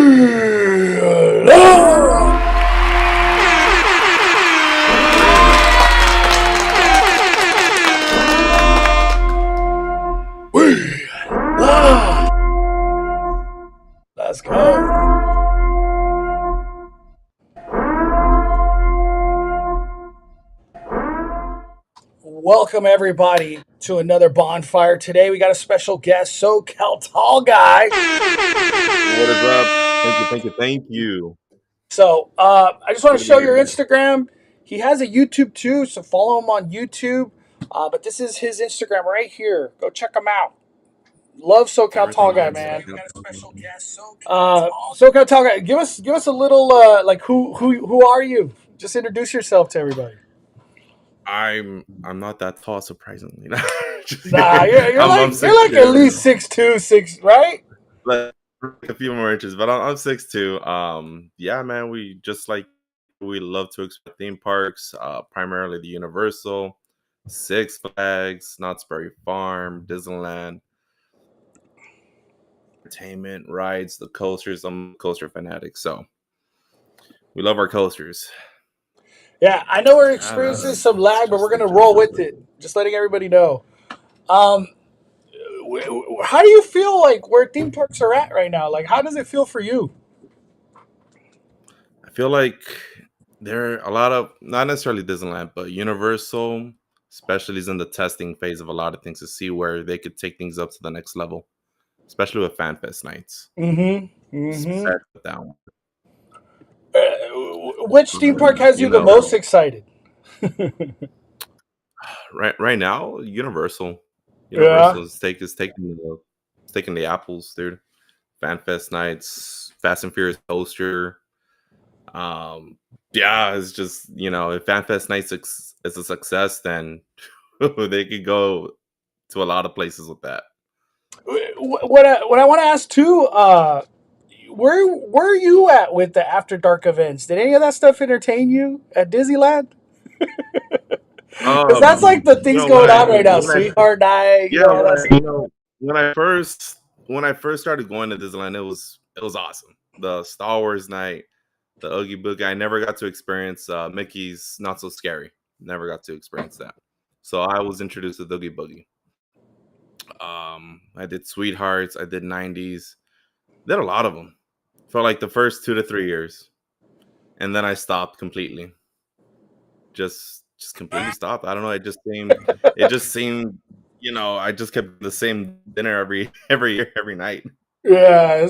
Let's go. Welcome everybody to another bonfire. Today we got a special guest, SOCALTALLGUY. What is up? Thank you. So I just want to show your Instagram. He has a YouTube too, so follow him on YouTube. But this is his Instagram right here. Go check him out. Love SOCALTALLGUY, man. We got a special guest, SOCALTALLGUY. Give us a little like who are you? Just introduce yourself to everybody. I'm not that tall, surprisingly. Nah, you're like at least 6'2", 6, right? Like a few more inches, but I'm 6'2". Yeah, man, we love to explore theme parks, primarily the Universal, Six Flags, Knott's Berry Farm, Disneyland, entertainment, rides, the coasters. I'm a coaster fanatic, so we love our coasters. Yeah, I know we're experiencing some lag, but we're going to roll with it. Just letting everybody know. How do you feel like where theme parks are at right now? Like, how does it feel for you? I feel like there are a lot of, not necessarily Disneyland, but Universal, especially is in the testing phase of a lot of things to see where they could take things up to the next level, especially with FanFest nights. Down. Which theme park has you the most excited? Right now, Universal is taking the apples, dude. FanFest nights, Fast and Furious coaster. Yeah, it's just, if FanFest nights is a success, then they could go to a lot of places with that. What I want to ask too, where are you at with the After Dark events? Did any of that stuff entertain you at Disneyland? Because that's like the things going on right now. Sweetheart Night. When I first started going to Disneyland, it was awesome. The Star Wars night, the Oogie Boogie. I never got to experience Mickey's Not So Scary. Never got to experience that. So I was introduced to the Oogie Boogie. I did Sweethearts. I did 90s. Did a lot of them for like the first 2 to 3 years, and then I stopped completely. Just completely stopped. I don't know. It just seemed. I just kept the same dinner every year, every night. Yeah,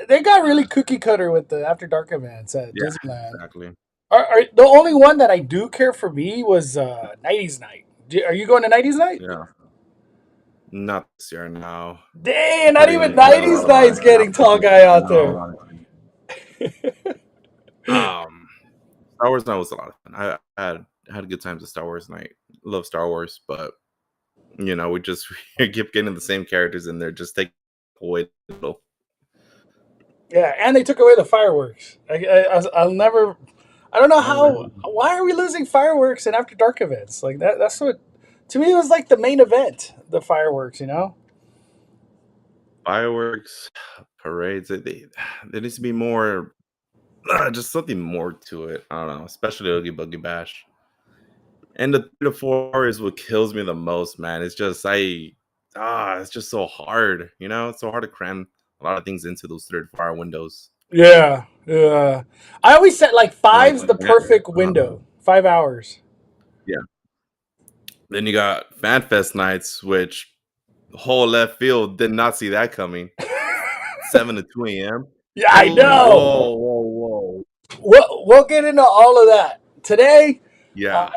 they got really cookie cutter with the After Dark events at Disneyland. Exactly. The only one that I do care for me was 90s night. Are you going to 90s night? Yeah. Not this year now. Dang, not even 90s night's getting tall guy out there. Star Wars night was a lot of fun. I had a good time at Star Wars night. Love Star Wars, but we keep getting the same characters in there. Just take away a little. Yeah, and they took away the fireworks. I'll never. I don't know how. Why are we losing fireworks in After Dark events? Like that's what. To me, it was like the main event, the fireworks, Fireworks, parades, there needs to be more, just something more to it. I don't know, especially Oogie Boogie Bash. And the 3 to 4 is what kills me the most, man. It's just, it's just so hard, It's so hard to cram a lot of things into those 3 to 4 hour windows. Yeah. I always set like 5's the perfect window, 5 hours. Yeah. Then you got FanFest nights, which whole left field did not see that coming. 7 to 2 a.m. Yeah, I know. Whoa. We'll get into all of that today. Yeah.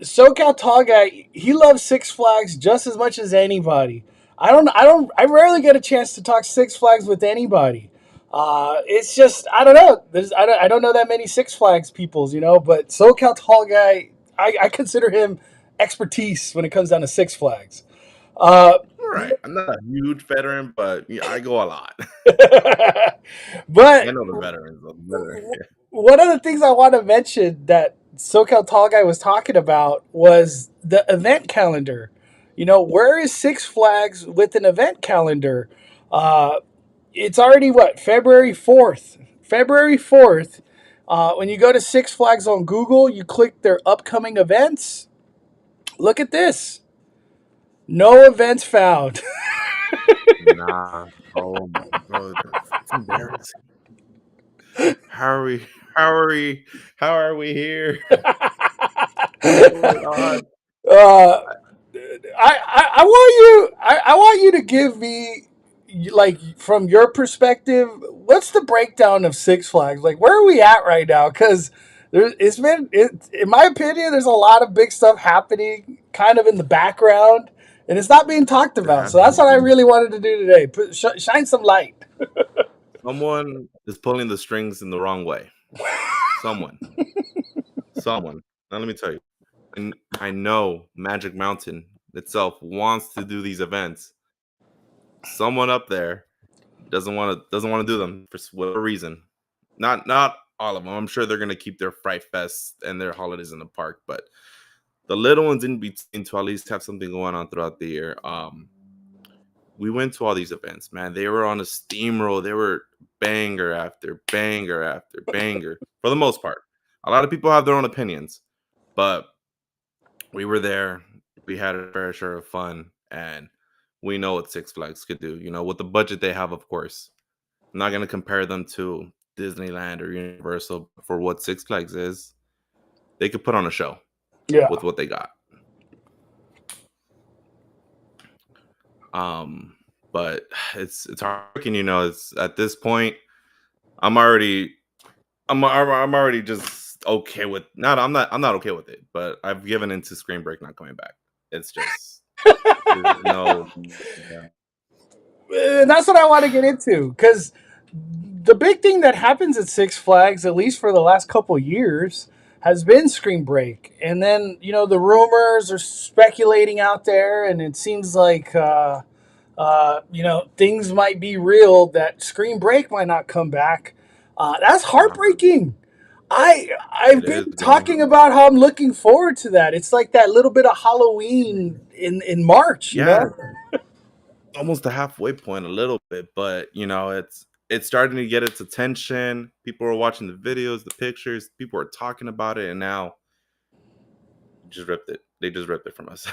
SOCALTALLGUY, he loves Six Flags just as much as anybody. I rarely get a chance to talk Six Flags with anybody. It's just, I don't know. I don't know that many Six Flags peoples, but SOCALTALLGUY, I consider him expertise when it comes down to Six Flags. Right. I'm not a huge veteran, but I go a lot. But I know the veterans. One of the things I want to mention that SOCALTALLGUY was talking about was the event calendar. Where is Six Flags with an event calendar? It's already what, February 4th. February 4th. When you go to Six Flags on Google, you click their upcoming events. Look at this. No events found. Nah. Oh my bro, that's embarrassing. How are we? How are we? How are we here? What's going on? uh, I want you I want you to give me, like, from your perspective, what's the breakdown of Six Flags? Like, where are we at right now? Because in my opinion, there's a lot of big stuff happening kind of in the background, and it's not being talked That about. has So that's what I happened. really wanted to do today. Shine some light. Someone is pulling the strings in the wrong way. Someone. Someone. Now let me tell you. And I know Magic Mountain itself wants to do these events. Someone up there doesn't want to do them for whatever reason. Not all of them. I'm sure they're gonna keep their Fright Fest and their holidays in the park, but the little ones in between to at least have something going on throughout the year. We went to all these events, man. They were on a steamroll. They were banger after banger after banger for the most part. A lot of people have their own opinions, but we were there. We had a fair share of fun, and we know what Six Flags could do. You know, with the budget they have, of course. I'm not gonna compare them to Disneyland or Universal for what Six Flags is. They could put on a show Yeah. with what they got. But it's heartbreaking, you know. It's at this point, I'm already I'm already just okay with not I'm not okay with it, but I've given into Screen Break not coming back. It's just there's no yeah. And that's what I want to get into, because the big thing that happens at Six Flags, at least for the last couple years, has been Screen Break. And then, the rumors are speculating out there, and it seems like, things might be real that Screen Break might not come back. That's Nah, heartbreaking. I've it is, been bro. talking about how I'm looking forward to that. It's like that little bit of Halloween in March, you Yeah, know? almost the halfway point a little bit, but you know, it's starting to get its attention. People are watching the videos, the pictures, people are talking about it, and now just ripped it. They just ripped it from us.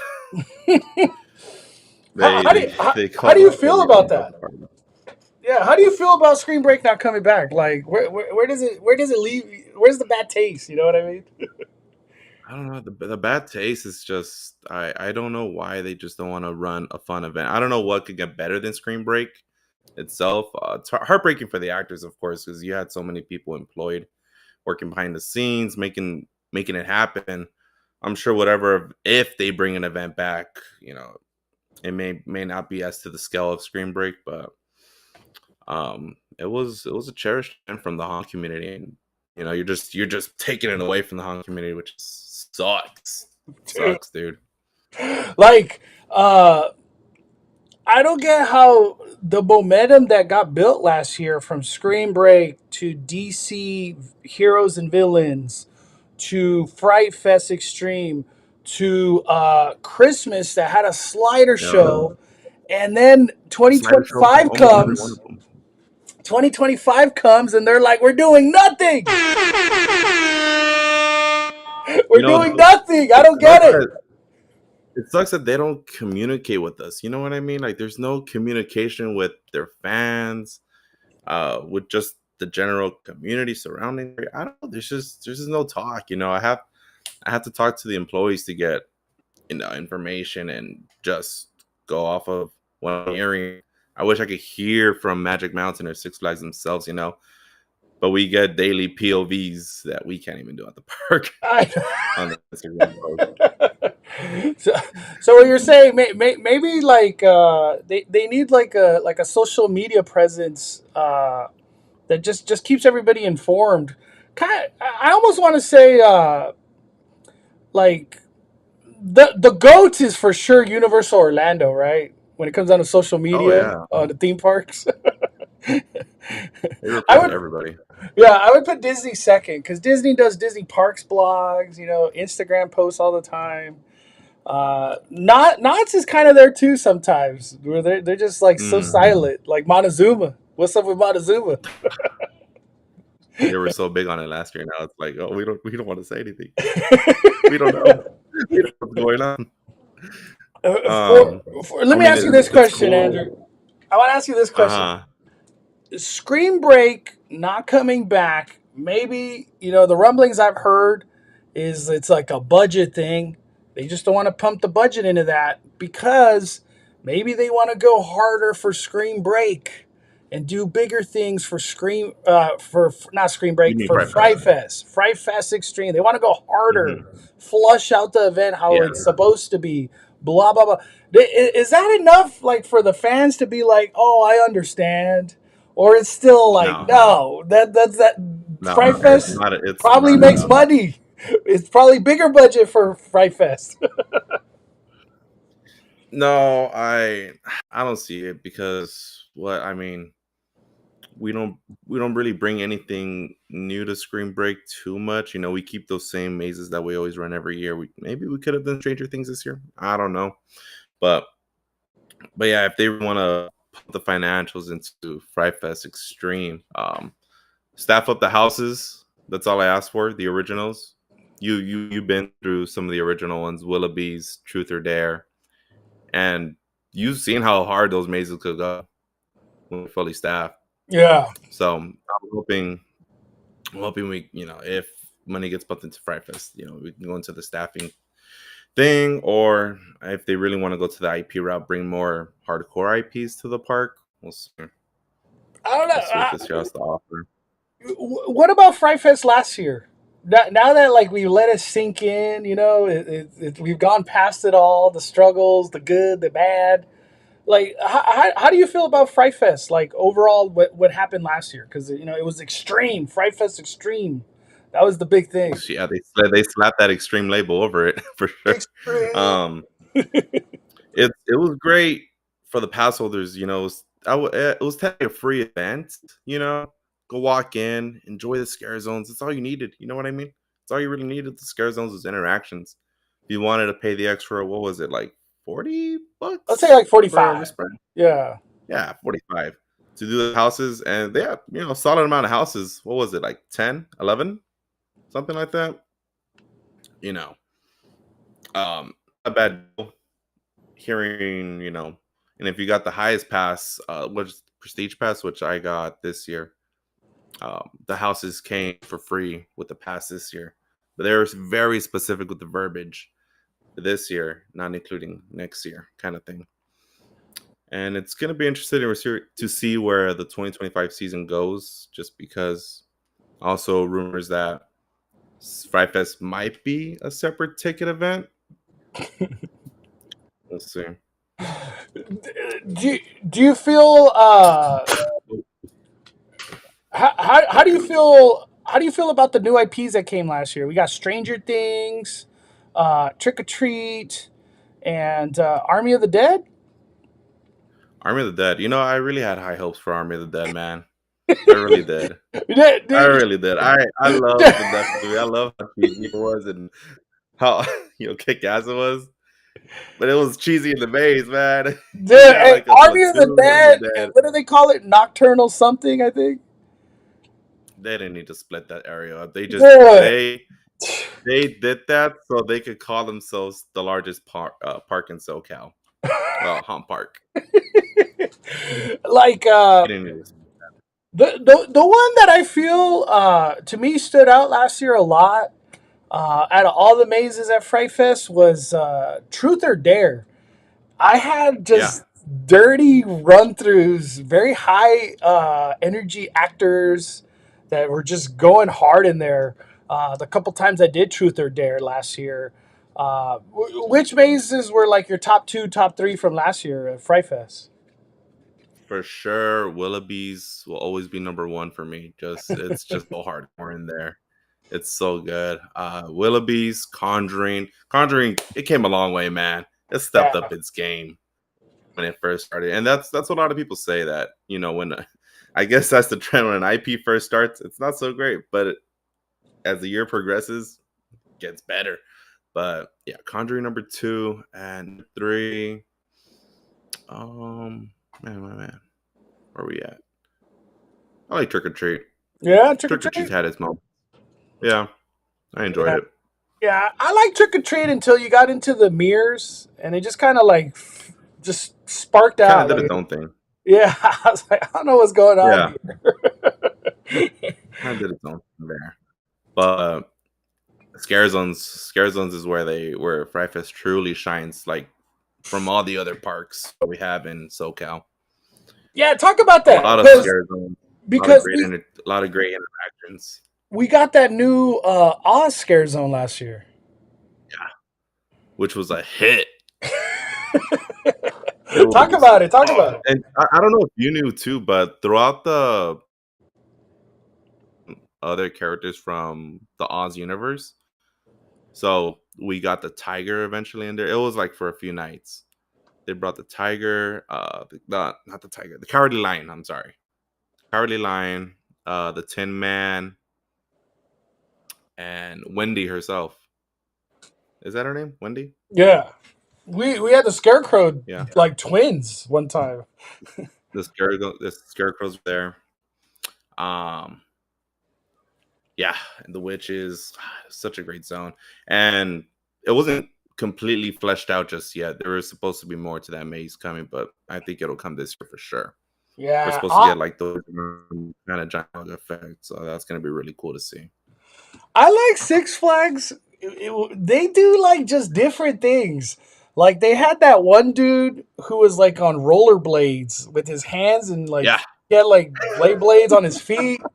How, they how do they you, how, they how do called you us feel the about unbroken that? party. Yeah, how do you feel about Screen Break not coming back? Like, where does it leave? Where's the bad taste? You know what I mean? I don't know. The bad taste is just I don't know why they just don't want to run a fun event. I don't know what could get better than Screen Break itself. It's heartbreaking for the actors, of course, because you had so many people employed working behind the scenes, making it happen. I'm sure whatever if they bring an event back, you know, it may not be as to the scale of Screen Break, but it was a cherished event from the Han community, and you know you're just taking it away from the Han community, which sucks. Dude. Sucks, dude. Like, I don't get how the momentum that got built last year from Screen Break to DC Heroes and Villains to Fright Fest Extreme to Christmas that had a slider Yeah, show, and then slider show for 2025 almost every one comes. of them. 2025 comes and they're like, we're doing nothing. You We're know, doing nothing. I it don't get sucks it. that it sucks that they don't communicate with us. You know what I mean? Like, there's no communication with their fans, with just the general community surrounding. I don't know. There's just no talk. You know, I have to talk to the employees to get information and just go off of what I'm hearing. I wish I could hear from Magic Mountain or Six Flags themselves, you know, but we get daily POVs that we can't even do at the park I, on the Instagram post. so, so what you're saying, maybe like they need like a social media presence that just keeps everybody informed. Kind I almost want to say like the goat is for sure Universal Orlando, right? When it comes down to social Oh media, yeah, the theme parks. they I represent would everybody. Yeah, I would put Disney second because Disney does Disney Parks blogs, Instagram posts all the time. Knott's is kind of there too sometimes, where they're just like so Mm. silent, like Montezuma. What's up with Montezuma? They were so big on it last year. Now it's like, oh, we don't want to say anything. We don't know. We don't know what's going on. Um, Let I me mean, ask you this it's question, Andrew. cool. I want to ask you this question. Uh-huh. Screen Break not coming back. Maybe, the rumblings I've heard is it's like a budget thing. They just don't want to pump the budget into that because maybe they want to go harder for Screen Break and do bigger things for not Screen You Break, mean for Fright Fest? Fright Fest Extreme. They want to go harder, Hmm. flush out the event how Yeah. it's supposed to be. Blah blah blah. Is that enough, like, for the fans to be like, "Oh, I understand," or it's still like, No, "No, that no, Fright it's Fest not. It's probably not makes enough. money. It's probably bigger budget for Fright Fest." No, I don't see it because what I mean, we don't we don't really bring anything new to Screen Break too much. We keep those same mazes that we always run every year. Maybe we could have done Stranger Things this year. I don't know, but yeah, if they want to put the financials into Fright Fest Extreme, staff up the houses. That's all I asked for. The originals. You've been through some of the original ones, Willoughby's, Truth or Dare, and you've seen how hard those mazes could go when they're fully staffed. Yeah. So I'm hoping we, if money gets pumped into Fright Fest, we can go into the staffing thing, or if they really want to go to the IP route, bring more hardcore IPs to the park. We'll see. I don't We'll see what this know. year has to offer. What about Fright Fest last year? Now that, like, we let it sink in, we've gone past it all, the struggles, the good, the bad. Like, how do you feel about Fright Fest? Like, overall, what happened last year? Because it was extreme, Fright Fest Extreme. That was the big thing. Yeah, they slapped that extreme label over it for sure. Extreme. Um, it was great for the pass holders. It was technically a free event. Go walk in, enjoy the scare zones. That's all you needed. You know what I mean? That's all you really needed. The scare zones was interactions. If you wanted to pay the extra, what was it, like Let's say $40 like for a 45. wristband? Yeah. Yeah, 45 to do the houses, and they have solid amount of houses. What was it, like 10, 11, something like that? You know, a bad deal. Hearing, and if you got the highest pass, which prestige pass, which I got this year, the houses came for free with the pass this year. But they were very specific with the verbiage this year, not including next year, kind of thing. And it's going to be interesting to see where the 2025 season goes, just because also rumors that Fright Fest might be a separate ticket event. We'll see. Do you feel how do you feel about the new IPs that came last year? We got Stranger Things, Trick or Treat, and Army of the Dead. Army of the Dead. I really had high hopes for Army of the Dead, man. I really did. Did- I did- really did. I loved the Death movie. I love how cheesy it was and how kick ass it was. But it was cheesy in the maze, man. You got Hey, like a Army of the platoon of the Dead. dead. What do they call it? Nocturnal something, I think. They didn't need to split that area up. Dude. They did that so they could call themselves the largest park in SoCal. Well, Hump Park. Like, They didn't need to. the one that I feel to me stood out last year a lot out of all the mazes at Fright Fest was Truth or Dare. I had Yeah, just dirty run throughs, very high energy actors that were just going hard in there. The couple times I did Truth or Dare last year. Which mazes were like your top two, top three from last year at Fright Fest? for sure. Willoughby's will always be number one for me. It's just so hardcore in there. It's so good. Willoughby's, Conjuring. It came a long way, man. It stepped Yeah. up its game when it first started, and that's what a lot of people say, that when I guess that's the trend when an IP first starts. It's not so great, but as the year progresses, it gets better. But yeah, Conjuring number 2 and 3. Man, where are we at? I like Trick or Treat. Yeah, Trick or Trick or Treat Treat. had its moment. Yeah, I enjoyed Yeah, it. yeah. I like Trick or Treat until you got into the mirrors, and it just kind of like just sparked Kind of out. did Like, its own thing. yeah, I was like, I don't know what's going on Yeah, here. kind of did its own thing there. But Scare Zones is where Fright Fest truly shines, like from all the other parks that we have in SoCal. Yeah, talk about A that lot of Scare Zones, because a lot of great interactions. we got that new Oz Scare Zone last year. Yeah, which was a hit. It Talk was, about it. Talk about it. and I don't know if you knew too, but throughout the other characters from the Oz universe, so we got the tiger eventually in there. It was like for a few nights. They brought the tiger, not the tiger, the cowardly lion. I'm sorry, cowardly lion, the Tin Man, and Wendy herself. Is that her name? Wendy? Yeah, we had the Scarecrow Yeah. like twins one time. The scarecrow's there. Um, yeah, and the witch is such a great zone, and it wasn't completely fleshed out just yet. There was supposed to be more to that maze coming, but I think it'll come this year for sure. We're Yeah, supposed to get like those kind of giant effects, so that's gonna be really cool to see. I like Six Flags. They do like just different things. Like they had that one dude who was like on rollerblades with his hands and like Yeah, he had like blades on his feet.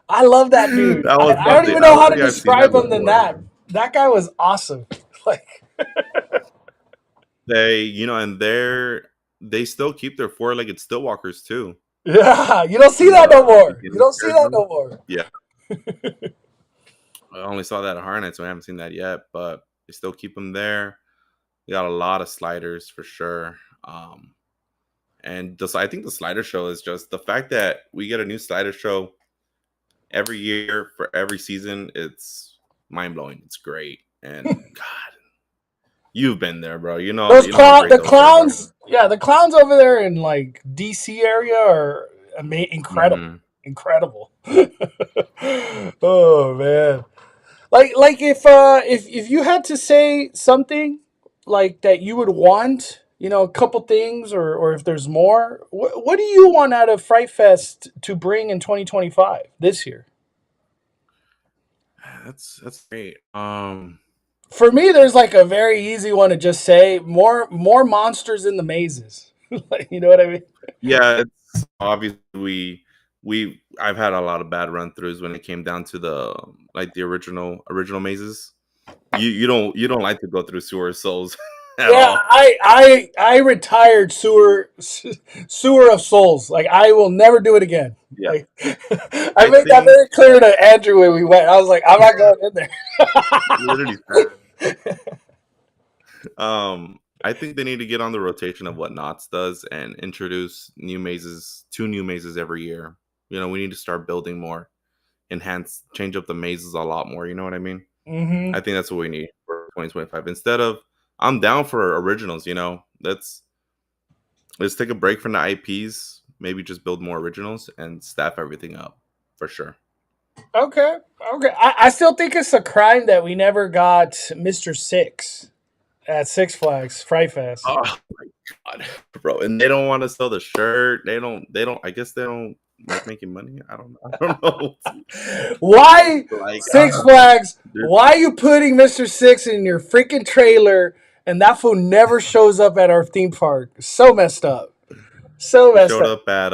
I love that dude. that was I don't something. even I know don't how to think I've seen that describe him than before. that. That guy was awesome. Like, And they still keep their four-legged still walkers too. yeah, you don't see In that no the more. You beginning don't see Scare that Zone. no more. Yeah, I only saw that at Harnett, so I haven't seen that yet. But they still keep them there. We got a lot of sliders for sure. And I think the slider show is just the fact that we get a new slider show every year for every season. It's mind blowing. It's great. And God, you've been there, bro. Those You know how great the those shows are. clowns, yeah, the clowns over there in like DC area are incredible, Hmm. incredible. Oh man, like if you had to say something like that you would want, a couple things, or if there's more, what do you want out of Fright Fest to bring in 2025 this year? That's great. For me, there's like a very easy one to just say more monsters in the mazes. Like, you know what I mean? Yeah, it's obviously I've had a lot of bad run throughs when it came down to the original mazes. You don't like to go through Sewer Souls at Yeah, all. I retired sewer of souls. Like I will never do it again. Yeah, Like I I made that think very clear to Andrew when we went. I was like, I'm not going in there. literally said, I think they need to get on the rotation of what Knott's does and introduce two new mazes every year. We need to start building more, change up the mazes a lot more. You know what I mean? Hmm. I think that's what we need for 2025. Instead of, I'm down for originals. Let's take a break from the IPs. Maybe just build more originals and staff everything up for sure. Okay, okay. I still think it's a crime that we never got Mr. Six at Six Flags Fright Fest. Oh my god, bro! And they don't want to sell the shirt. They don't. I guess they don't like making money. I don't. I don't know. Why Like, Six Flags? Why are you putting Mr. Six in your freaking trailer and that fool never shows up at our theme park? So messed up. So he messed showed up. up at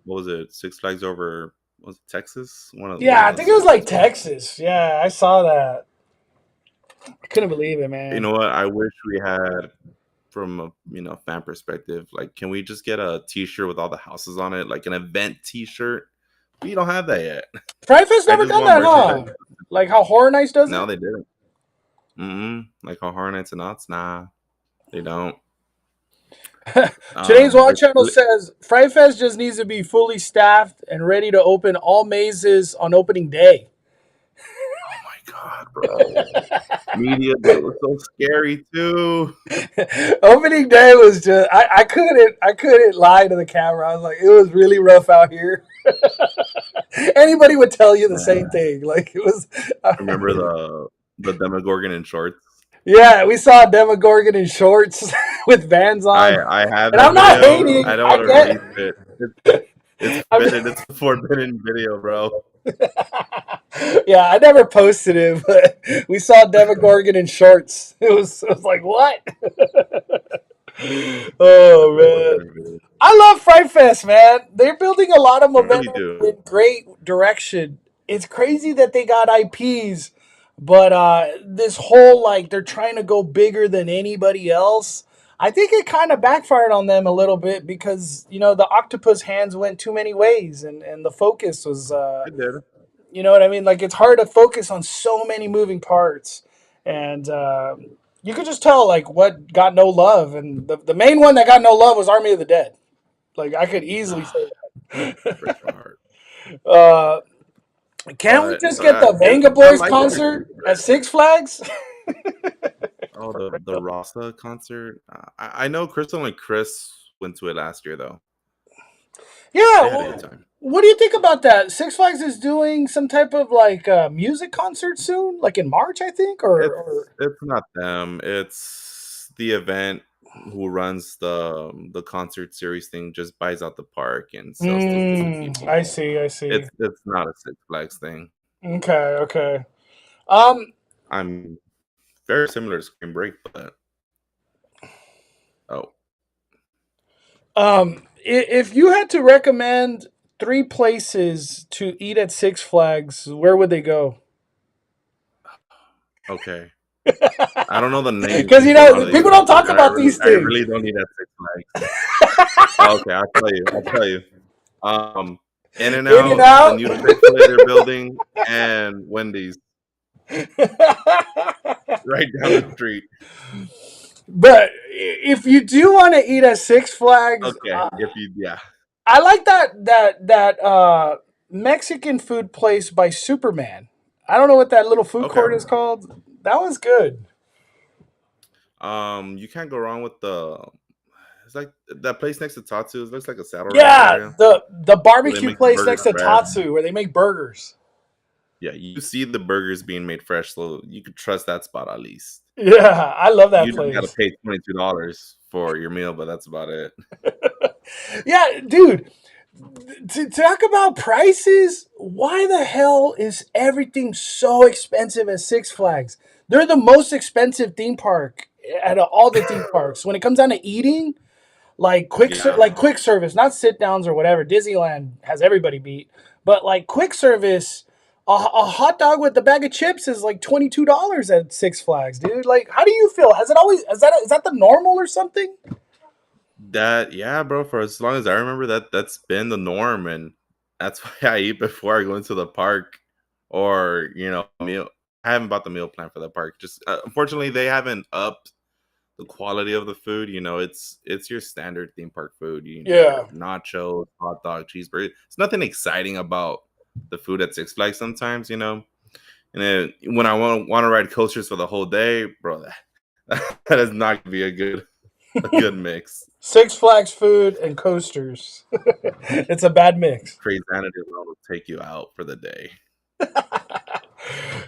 what was it? Six Flags over, was it Texas? One Yeah, of I those think it was places. like Texas. Yeah, I saw that. I couldn't believe it, You man. know what? I wish we had, from a fan perspective, like, can we just get a T-shirt with all the houses on it, like an event T-shirt? We don't have that yet. Fright Fest I never just done want that, merchandise. huh? Like how Horror Nights does No, it? they didn't. Like how Hornets and Knots, nah, they don't. Today's Watch Like, Channel says Fright Fest just needs to be fully staffed and ready to open all mazes on opening day. oh my god, bro! Media Day was so scary too. Opening day was just I couldn't lie to the camera. I was like, it was really rough out here. Anybody would tell you the Man, same thing. Like it was. remember the Demogorgon in shorts? Yeah, we saw Demogorgon in shorts with Vans on, I have and that I'm not video. hating. I don't I want to get. release it. It's I'm, forbidden. It's a forbidden video, bro. yeah, I never posted it, but we saw Demogorgon in shorts. It was like what? It's Oh a man. forbidden video. I love Fright Fest, man. They're building a lot of I really momentum do. in great direction. It's crazy that they got IPs, but this whole like they're trying to go bigger than anybody else. I think it kind of backfired on them a little bit because the octopus hands went too many ways, and the focus was It did. you know what I mean? Like it's hard to focus on so many moving parts, and you could just tell like what got no love, and the main one that got no love was Army of the Dead. Like I could easily Ah, say breaks my heart. that. Can't we But just get the Venga I Boys like the concert at Six Flags? oh the Rasa concert. I know Crystal and Chris went to it last year though. Yeah. They had a good time. What do you think about that? Six Flags is doing some type of like music concert soon, like in March, I think, or... It's not them. It's the event who runs the concert series thing. Just buys out the park and sells tickets to people. I see. I see. It's not a Six Flags thing. Okay. Okay. Um. I'm very similar to Spring Break, but oh, If you had to recommend 3 places to eat at Six Flags, where would they go? okay. I don't know the names Because of a lot of these people don't places, talk and about these I things. really don't need that Six Flags. Okay, I'll tell you. In and In and Out, the Out. new Chick-fil-A they're building, and Wendy's right down the street. But if you do want to eat at Six Flags, Okay, if you yeah. I like that Mexican food place by Superman. I don't know what that little food Okay. court is called. That was good. You can't go wrong with the. It's like that place next to Tatsu's. Looks like a saddle ranch Yeah, area the where they barbecue make the place burgers next to fresh. Tatsu where they make burgers. Yeah, you see the burgers being made fresh, so you could trust that spot at least. Yeah, I love that You just got to place. pay $22 for your meal, but that's about it. Yeah, dude. To talk about prices, why the hell is everything so expensive at Six Flags? They're the most expensive theme park out of all the theme parks. When it comes down to eating, like Yeah, quick service, not sit downs or whatever. Disneyland has everybody beat, but like quick service, a hot dog with a bag of chips is like $22 at Six Flags, dude. Like, how do you feel? Has it always is that the normal or something? yeah, bro. For as long as I remember, that's been the norm, and that's why I eat before I go into the park, or meal. I haven't bought the meal plan for the park. Just unfortunately, they haven't upped the quality of the food. It's your standard theme park food. Yeah, Your nachos, hot dog, cheeseburger. It's nothing exciting about the food at Six Flags sometimes, And then when I want to ride coasters for the whole day, bro, that is not gonna be a good mix. Six Flags food and coasters. It's a bad mix. Crazy Insanity alone will take you out for the day.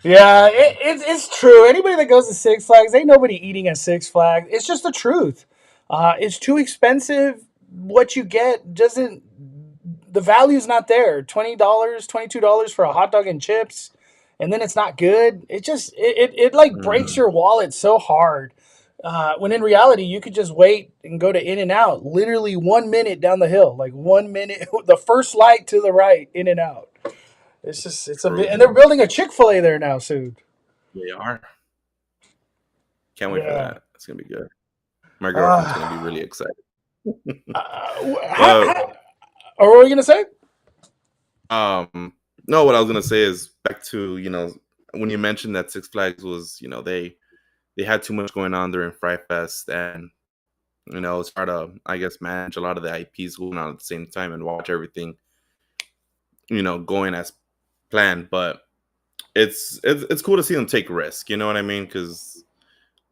Yeah, it's true. Anybody that goes to Six Flags, ain't nobody eating at Six Flags. It's just the truth. It's too expensive. What you get doesn't. The value's not there. $20, $22 for a hot dog and chips, and then it's not good. It just it like breaks Mhm. your wallet so hard. When in reality, you could just wait and go to In and Out, literally 1 minute down the hill, like 1 minute, the first light to the right, In and Out. It's a bit, True. and they're building a Chick-fil-A there now soon. They are. Can't wait for Yeah. that. It's gonna be good. My girlfriend's gonna be Uh, really excited. how, But or what were you gonna say? no, what I was gonna say is back to when you mentioned that Six Flags was they had too much going on during Fright Fest, and it's hard to I guess manage a lot of the IPs going on at the same time and watch everything going as planned. But it's cool to see them take risk. You know what I mean? Because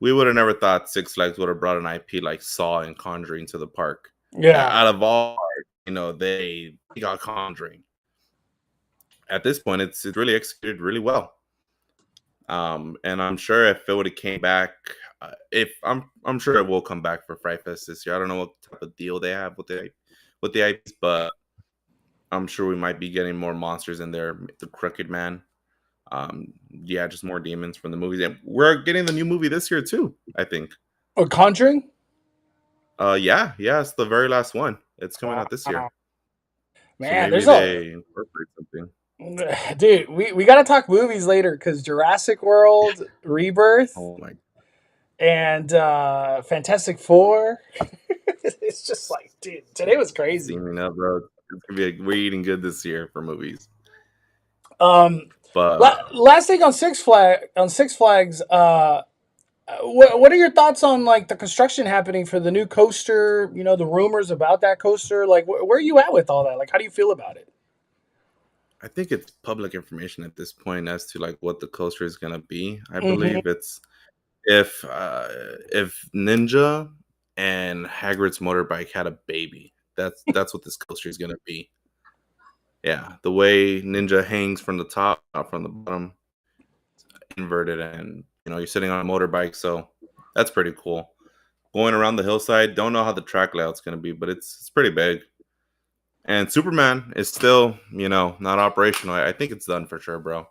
we would have never thought Six Flags would have brought an IP like Saw and Conjuring to the park. Yeah, Out of all, they got Conjuring. at this point, it's really executed really well. And I'm sure if it would have came back, if I'm sure it will come back for Fright Fest this year. I don't know what type of deal they have with the IPs, but I'm sure we might be getting more monsters in there. The Crooked Man, yeah, just more demons from the movies. And we're getting the new movie this year too, I think. Or Conjuring? Yeah, it's the very last one. It's coming out this year, Wow. so Man, maybe there's a they incorporate something. dude. We got to talk movies later because Jurassic World, Rebirth, Oh my, and Fantastic Four. It's just like, dude, today was crazy. steaming up, bro. It's gonna be we're eating good this year for movies. Um, But last thing on Six Flags. What are your thoughts on like the construction happening for the new coaster? You know, the rumors about that coaster. Like, where are you at with all that? Like, how do you feel about it? I think it's public information at this point as to like what the coaster is gonna be. I Hmm. believe it's if Ninja and Hagrid's motorbike had a baby, that's what this coaster is gonna be. Yeah, the way Ninja hangs from the top, not from the bottom, inverted, and you're sitting on a motorbike, so that's pretty cool. Going around the hillside, don't know how the track layout's gonna be, but it's pretty big. And Superman is still, not operational. I think it's done for sure, bro.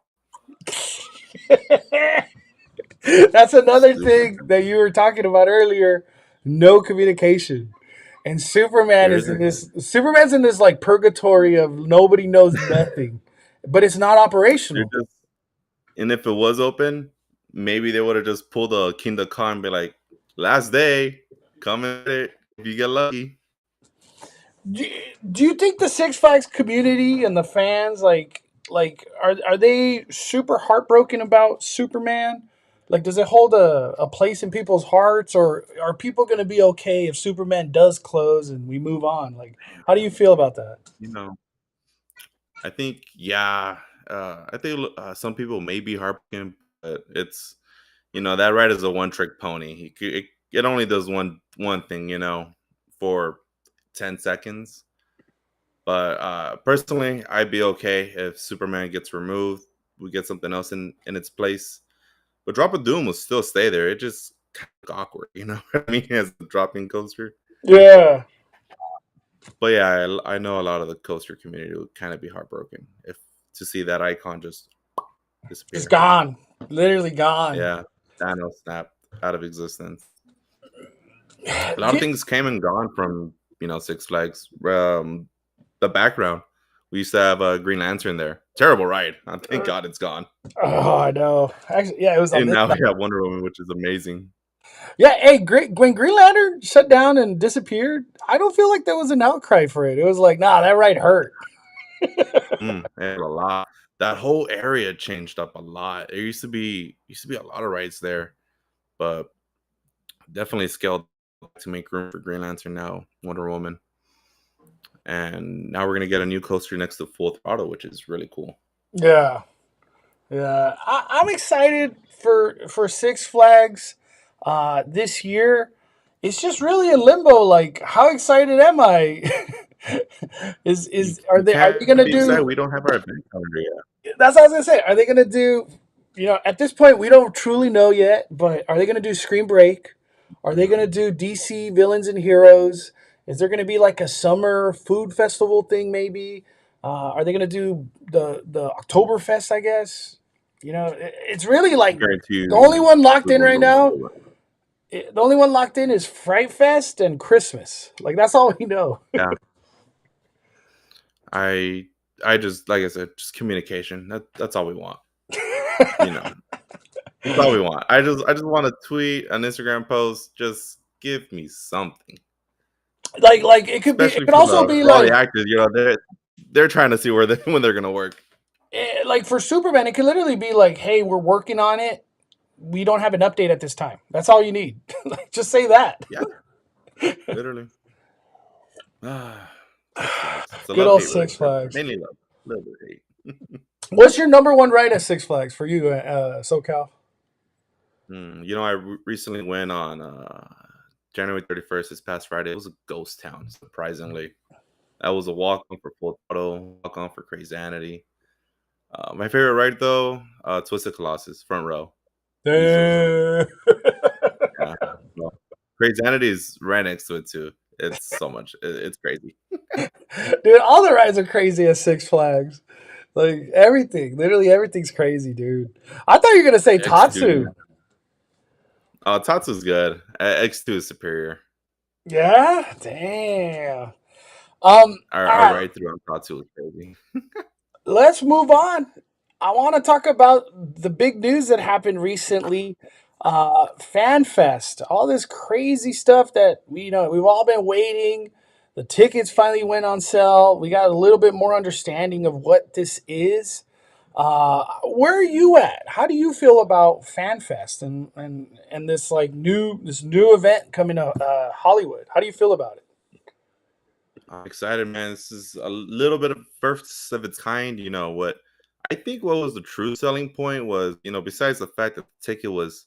That's another thing Superman. that you were talking about earlier. No communication. And There isn't. Superman's in this like purgatory of nobody knows nothing. But it's not They're operational. just, and if it was open, maybe they would have just pulled a Kingdom Come and be like, last day, come at it if you get lucky. Do, do you think the Six Flags community and the fans like are they super heartbroken about Superman? Like, does it hold a place in people's hearts, or are people going to be okay if Superman does close and we move on? Like, how do you feel about that? You know, I think, yeah, I think some people may be heartbroken, but it's, that ride is a one trick pony. It only does one thing, for 10 seconds. But personally, I'd be okay if Superman gets removed. We get something else in its place. But Drop of Doom will still stay there. It just kind of awkward, you know what I mean? As the dropping coaster. Yeah, But yeah, I know a lot of the coaster community would kind of be heartbroken if to see that icon just it's disappear. gone, literally gone. Yeah, Thanos snapped out of existence. A lot of Do- things came and gone from Six Flags. The background, we used to have a Green Lantern there. Terrible ride. Thank God it's gone. oh, I know. Actually, yeah, it was on And this now we side. have Wonder Woman, which is amazing. Yeah, hey, great. When Green Lantern shut down and disappeared, I don't feel like there was an outcry for it. It was like, nah, that ride hurt. And a lot. That whole area changed up a lot. There used to be a lot of rides there, but definitely scaled to make room for Green Lantern now, Wonder Woman, and now we're gonna get a new coaster next to Full Throttle, which is really cool. Yeah, yeah. I'm excited for Six Flags this year. It's just really in limbo. Like, how excited am I? You, Is you are they can't gonna be excited. do? We don't have our event calendar yet. That's what I was gonna say. Are they gonna do? You know, at this point, we don't truly know yet. But are they gonna do Screen Break? Are they gonna do DC Villains and Heroes? Is there gonna be like a summer food festival thing? Maybe. Are they gonna do the Oktoberfest? I guess. You know, it's really I like guarantee the only you, one locked food in will right go now. so well. The only one locked in is Fright Fest and Christmas. Like, that's all we know. Yeah, I I just like I said, just communication. That's all we want. You know, that's all we want. I just want a tweet, an Instagram post. Just give me something. Like it could be. It Especially could for also the be for all the like actors, they're trying to see where they when they're gonna work. like for Superman, it could literally be like, "Hey, we're working on it. We don't have an update at this time." That's all you need. Like, just say that. Yeah, literally. Ah, Six Flags. It's a Good love old hate Six relationship. Flags. Mainly love, love or hate. What's your number one ride at Six Flags for you, SoCal? I recently went on January 31st, this past Friday. It was a ghost town, surprisingly. That was a walk on for Full Throttle, walk on for Crazanity. My favorite ride though, Twisted Colossus, front row, easily. Dude, Yeah. Well, Crazy is right next to it too. It's so much. It's crazy. all the rides are crazy at Six Flags. Like everything, literally everything's crazy, dude. I thought you were gonna say X2. Tatsu. Tatsu's good. X2 is superior. Yeah, damn. All Our right, ride through on Tatsu is crazy. let's move on. I want to talk about the big news that happened recently. FanFest, all this crazy stuff that we've all been waiting. The tickets finally went on sale. We got a little bit more understanding of what this is. Where are you at? How do you feel about FanFest and this new event coming to Hollywood? How do you feel about it? I'm excited, man. This is a little bit of first of its kind. You know what? I think what was the true selling point was, besides the fact that the ticket was,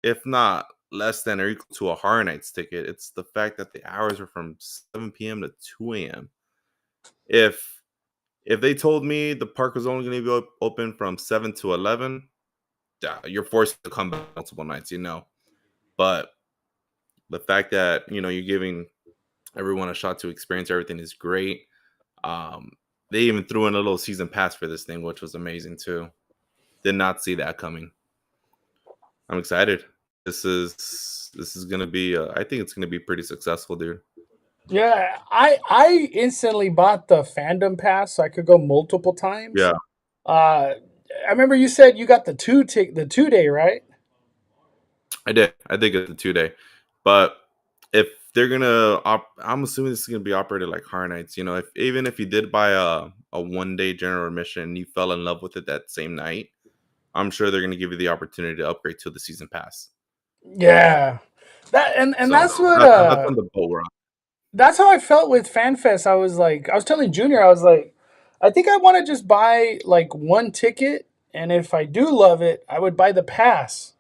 if not less than or equal to a Horror Nights ticket, it's the fact that the hours were from 7 p.m. to 2 a.m. If if they told me the park was only going to be open from 7 to 11, yeah, you're forced to come back multiple nights. But the fact that you're giving everyone a shot to experience everything is great. Um, they even threw in a little season pass for this thing, which was amazing too. Did not see that coming. I'm excited. This is gonna be. I think it's gonna be pretty successful, dude. Yeah, I instantly bought the fandom pass so I could go multiple times. Yeah, Uh, I remember you said you got the 2 day, right? I did. I did get the 2 day, but if they're gonna, I'm assuming this is gonna be operated like Horror Nights. If even if you did buy a 1 day general admission and you fell in love with it that same night, I'm sure they're gonna give you the opportunity to upgrade to the season pass. Yeah, that and So that's what that's on the boat we're on. that's how I felt with FanFest. I was telling Junior, I was like, I think I want to just buy like one ticket, and if I do love it, I would buy the pass.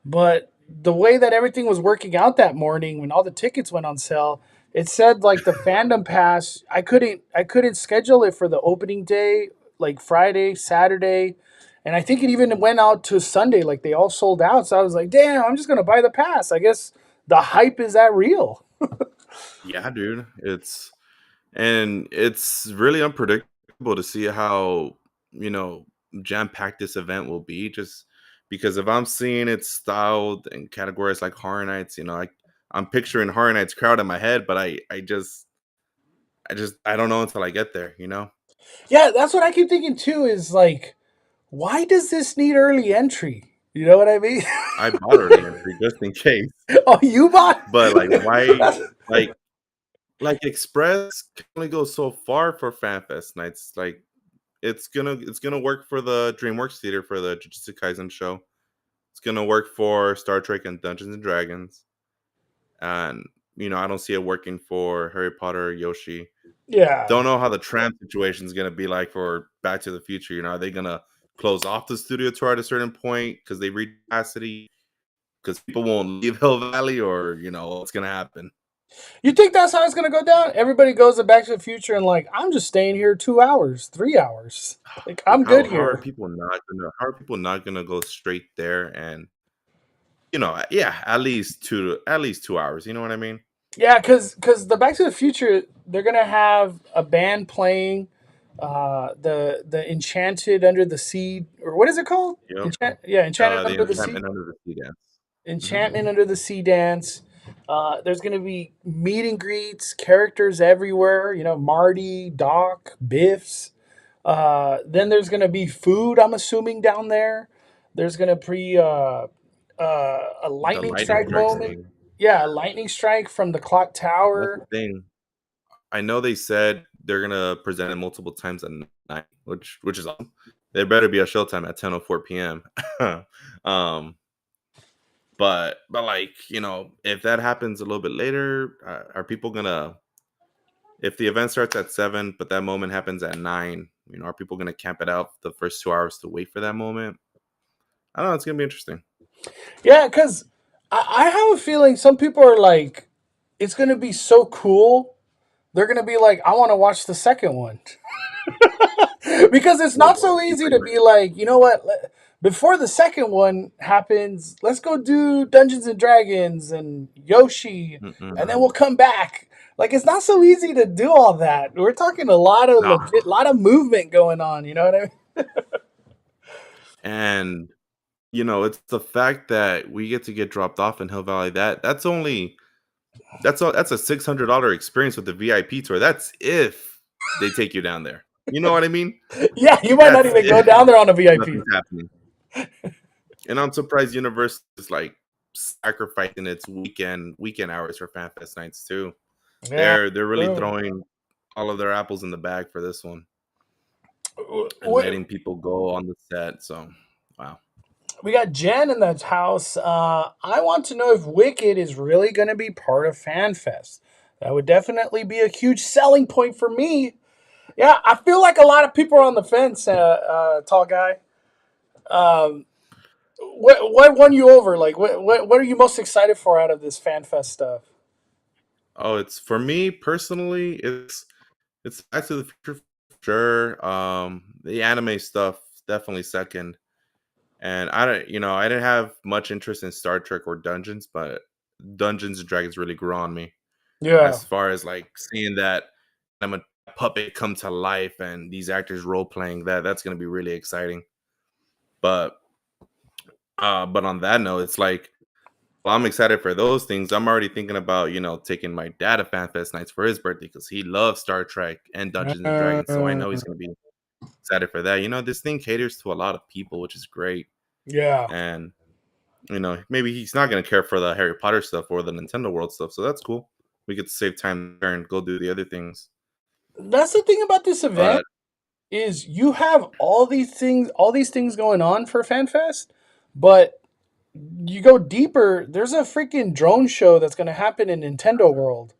But the way that everything was working out that morning when all the tickets went on sale, it said like the fandom pass, I couldn't schedule it for the opening day, like Friday, Saturday, and I think it even went out to Sunday, like they all sold out. So I was like, damn, I'm just gonna buy the pass. I guess the hype is that real. Yeah, dude. It's really unpredictable to see how, you know, jam-packed this event will be, just because if I'm seeing it styled and categorized like Horror Nights, I'm picturing Horror Nights crowd in my head, but I don't know until I get there. Yeah, that's what I keep thinking too, is like, why does this need early entry? You know what I mean? I bought early entry just in case. Oh, you bought? But like why That's, like Express can only go so far for FanFest nights. Like it's gonna work for the DreamWorks Theater for the Jujutsu Kaisen show. It's gonna work for Star Trek and Dungeons and Dragons, and I don't see it working for Harry Potter or Yoshi. yeah. Don't know how the tram situation is gonna be like for Back to the Future. Are they gonna close off the studio tour at a certain point because they reach capacity? Because people won't leave Hill Valley, or what's gonna happen? You think that's how it's gonna go down? Everybody goes to Back to the Future and like, I'm just staying here 2 hours, 3 hours. Like, Dude, I'm how good how are here. people not gonna go straight there and yeah, at least 2 hours. You know what I mean? Yeah, because the Back to the Future, they're gonna have a band playing, the Enchanted Under the Sea, or what is it called? Yep. Enchanted The Under the Sea. enchantment under the sea dance. Hmm. Enchantment Under the Sea dance. There's gonna be meet and greets, characters everywhere. Marty, Doc, Biffs. Then there's gonna be food. I'm assuming down there. There's gonna be a The lightning lightning strike strike moment. scene. Yeah, a lightning strike from the clock That's the tower. thing. I know they said they're gonna present it multiple times at night, which is awesome. There better be a showtime at 10:04 p.m. um, but like if that happens a little bit later, are people gonna? If the event starts at 7, but that moment happens at 9, are people gonna camp it out the first 2 hours to wait for that moment? I don't know. It's gonna be interesting. Yeah, because I have a feeling some people are like, it's gonna be so cool. They're gonna be like, I want to watch the second one. Because it's not so easy to be like, you know what? Before the second one happens, let's go do Dungeons and Dragons and Yoshi, and then Mm-mm. we'll come back. Like it's not so easy to do all that. We're talking a lot of Nah. legit, lot of movement going on. You know what I mean? And it's the fact that we get dropped off in Hill Valley. That's a $600 experience with the VIP tour. That's if they take you down there. You know what I mean? Yeah, you might not That's even go if down there on a VIP. nothing's happening. And I'm surprised Universal is like sacrificing its weekend hours for FanFest nights too. Yeah, They're really true. throwing all of their apples in the bag for this one and We, letting people go on the set. So, wow. we got Jen in the house. I want to know if Wicked is really going to be part of FanFest. That would definitely be a huge selling point for me. Yeah, I feel like a lot of people are on the fence, tall guy. Um, what won you over? Like, what are you most excited for out of this FanFest stuff? Oh, it's for me personally. It's Back to the Future for sure. The anime stuff definitely second. And I didn't have much interest in Star Trek or Dungeons, but Dungeons and Dragons really grew on me Yeah, as far as like seeing that I'm a puppet come to life and these actors role playing that's going to be really exciting. But but on that note, it's like, well, I'm excited for those things. I'm already thinking about, taking my dad to FanFest nights for his birthday because he loves Star Trek and Dungeons and Dragons. So I know he's going to be excited for that. This thing caters to a lot of people, which is great. yeah. And, maybe he's not going to care for the Harry Potter stuff or the Nintendo World stuff. So that's cool. We get to save time there and go do the other things. That's the thing about this event But is you have all these things going on for FanFest, but you go deeper. There's a freaking drone show that's going to happen in Nintendo World.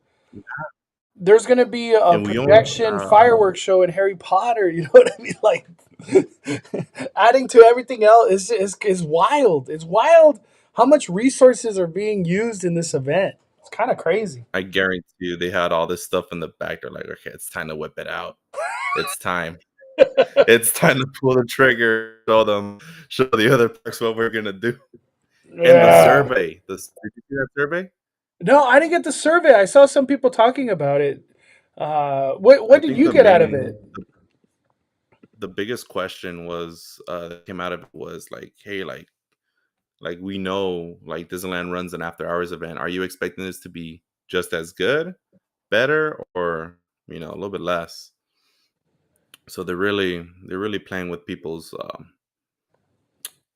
There's going to be a and we only projection fireworks show in Harry Potter. You know what I mean? Like adding to everything else is wild. It's wild how much resources are being used in this event. It's kind of crazy. I guarantee you they had all this stuff in the back. They're like, okay, it's time to whip it out. It's time. It's time to pull the trigger, show the other parks what we're gonna do. And the Yeah. survey. Did you see that survey? No, I didn't get the survey. I saw some people talking about it. What I did think you get out of it? the biggest question was that came out of it was like, hey, like we know like Disneyland runs an after hours event. Are you expecting this to be just as good, better, or a little bit less? So they're really playing with people's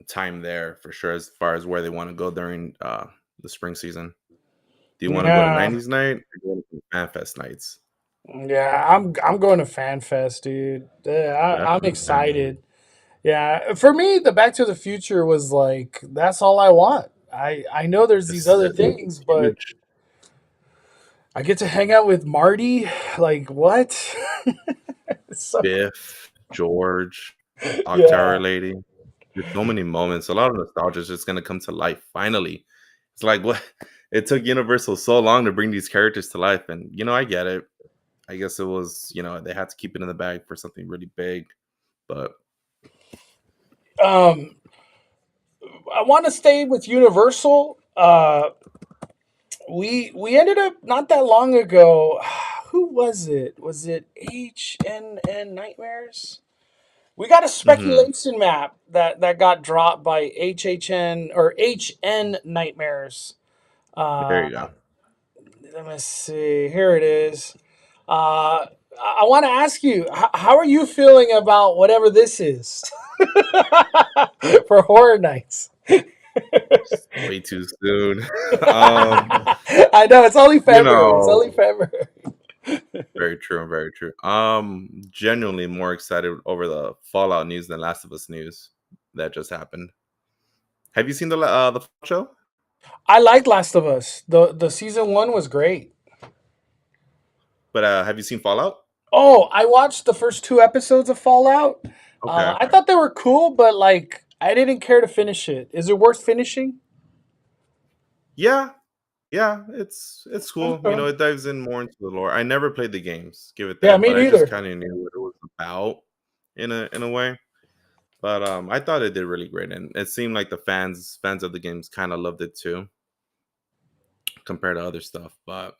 time there for sure as far as where they want to go during the spring season. Do you want to go to Yeah, 90s night or go to FanFest nights? yeah. I'm going to FanFest, dude. I'm Definitely. excited. Yeah, for me, the Back to the Future was like that's all I want. I know there's these It's, other it's things, but huge. I get to hang out with Marty. Like what? It's so Biff, George, Clock yeah, Tower Lady. There's so many moments. A lot of nostalgia is just gonna come to life finally. It's like what it took Universal so long to bring these characters to life, and I get it. I guess it was they had to keep it in the bag for something really big, but um, I want to stay with Universal. We ended up not that long ago. Who was it? Was it HNN Nightmares? We got a mhm, speculation map that got dropped by HHN or HN Nightmares. there Uh, you go. Let me see. Here it is. I want to ask you, how are you feeling about whatever this is for Horror Nights? Way too soon. I know it's only You February. It's only know, February. very true, very true. Genuinely more excited over the Fallout news than Last of Us news that just happened. Have you seen the show? I like Last of Us. The season one was great. But have you seen Fallout? Oh, I watched the first two episodes of Fallout. Okay. I thought they were cool, but like I didn't care to finish it. Is it worth finishing? Yeah, yeah, it's cool. Okay. It dives in more into the lore. I never played the games, give it Yeah, that, me but I just neither. kind of knew what it was about. in a way. But I thought it did really great, and it seemed like the fans of the games kind of loved it too, compared to other stuff. But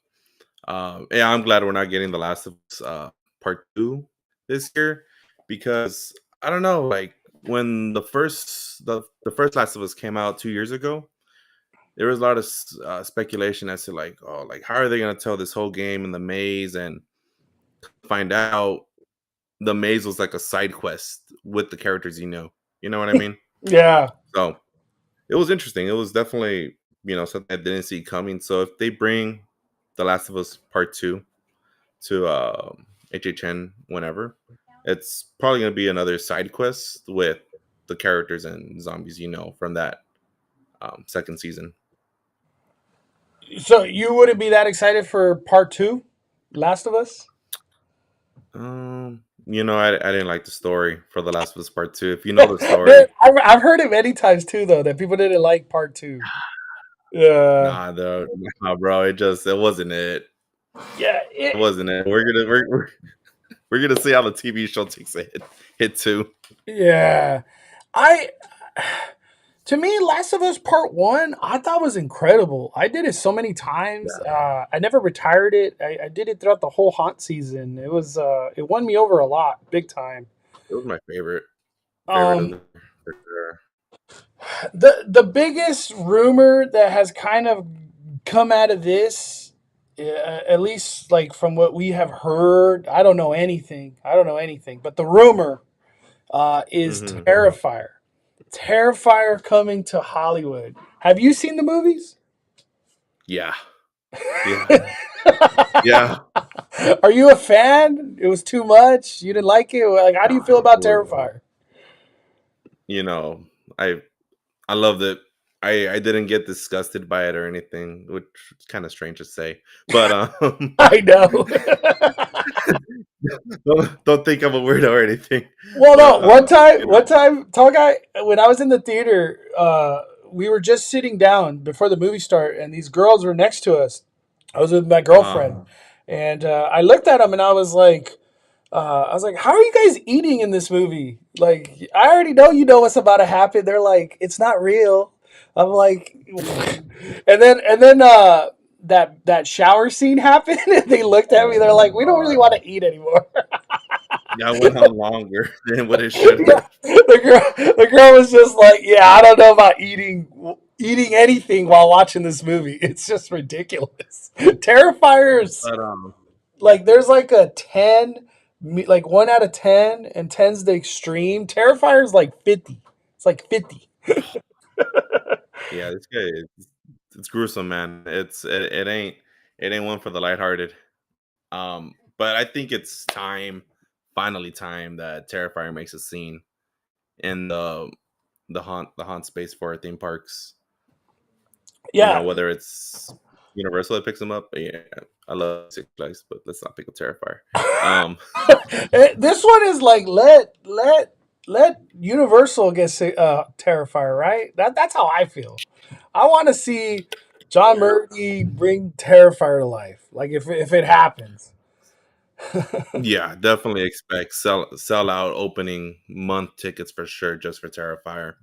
yeah, I'm glad we're not getting the Last of Us Part Two this year, because I don't know, like when the first Last of Us came out 2 years ago, there was a lot of speculation as to like, oh, like how are they gonna tell this whole game in the maze, and find out the maze was like a side quest with the characters, you know what I mean? Yeah. So it was interesting. It was definitely, something I didn't see coming. So if they bring The Last of Us Part Two to HHN whenever, it's probably gonna be another side quest with the characters and zombies, from that second season. So you wouldn't be that excited for part two, Last of Us? I didn't like the story for The Last of Us Part Two. If you know the story, I've heard it many times too, though, that people didn't like part two. Yeah, nah, bro, it wasn't it. yeah, It wasn't it. We're gonna see how the TV show takes a hit too. yeah. I To me, Last of Us Part One, I thought was incredible. I did it so many times. Yeah, I never retired it. I did it throughout the whole haunt season. It won me over a lot, big time. it was my favorite of Um, the for sure. the biggest rumor that has kind of come out of this, at least like from what we have heard, I don't know anything. I don't know anything, but the rumor is Hmm. Terrifier. Terrifier coming to Hollywood. Have you seen the movies? Yeah, yeah, yeah. Are you a fan? It was too much. You didn't like it. Like, how do you Nah, feel it about was, Terrifier? you know, I I loved it. I didn't get disgusted by it or anything, which is kind of strange to say. But I know. don't think I'm a weirdo or anything. Well, no. But One time, tall guy. When I was in the theater, we were just sitting down before the movie start, and these girls were next to us. I was with my uh, girlfriend, and I looked at them, and I was like, "How are you guys eating in this movie? Like, I already know you know what's about to happen." They're like, "It's not real." I'm like, and then that shower scene happened, and they looked at me. oh They're my like, "We don't really god, want to eat anymore." yeah, I went on longer than what it should Yeah, have. the girl was just like, "Yeah, I don't know about eating anything while watching this movie. It's just ridiculous." Terrifiers, But like, there's like a 10, like 1 out of 10, and ten's the extreme. Terrifier's like 50. It's like 50. yeah, this guy it's gruesome, man. It ain't one for the lighthearted. But I think it's finally time that Terrifier makes a scene in the haunt space for theme parks. Yeah. Whether it's Universal that picks them up. But yeah, I love Six Flags, but let's not pick up Terrifier. Um, This one is like, let Universal get Terrifier, right? That's how I feel. I want to see John Murray bring Terrifier to life. Like, if it happens. yeah, definitely expect sell out opening month tickets for sure, just for Terrifier.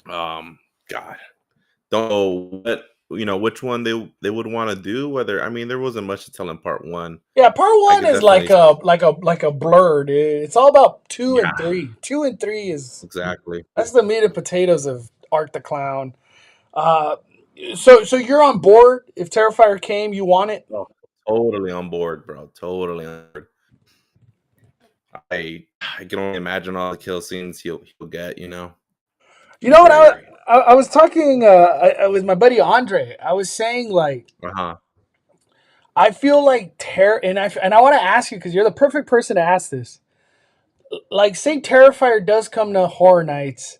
God, don't know which one they would want to do. Whether, I mean, there wasn't much to tell in part one. Yeah, part I one could is definitely, like a blur, dude. It's all about two yeah, and three. Two and three is exactly. that's the meat and potatoes of Art the Clown. Uh, so you're on board. If Terrifier came, you want it. Oh, totally on board, bro. Totally on board. I can only imagine all the kill scenes he'll get. You Be know what great. I was talking with my buddy Andre. I was saying, like, Uh huh. I feel like and I want to ask you because you're the perfect person to ask this. Like, say Terrifier does come to Horror Nights.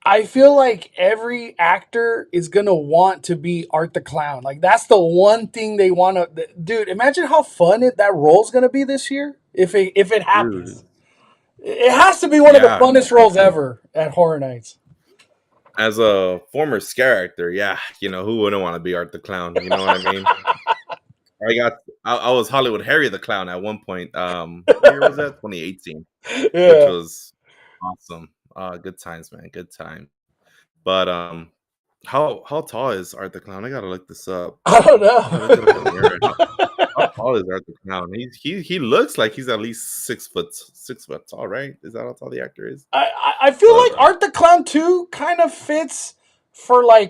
I feel like every actor is gonna want to be Art the Clown. Like, that's the one thing they want to. Dude, imagine how fun that role's gonna be this year if it Dude. happens. It has to be one of the Yeah. funnest roles ever at Horror Nights. As a former scare actor, yeah, who wouldn't want to be Art the Clown? You know what I mean? I was Hollywood Harry the Clown at one point. What year was that? 2018, which Yeah. was awesome. Good times, man. Good time. But how tall is Art the Clown? I gotta look this up. I don't Let me look it up in the mirror. How know. tall is Art the Clown? He looks like he's at least 6 foot tall, right? Is that how tall the actor is? I feel like Uh, Art the Clown 2 kind of fits for a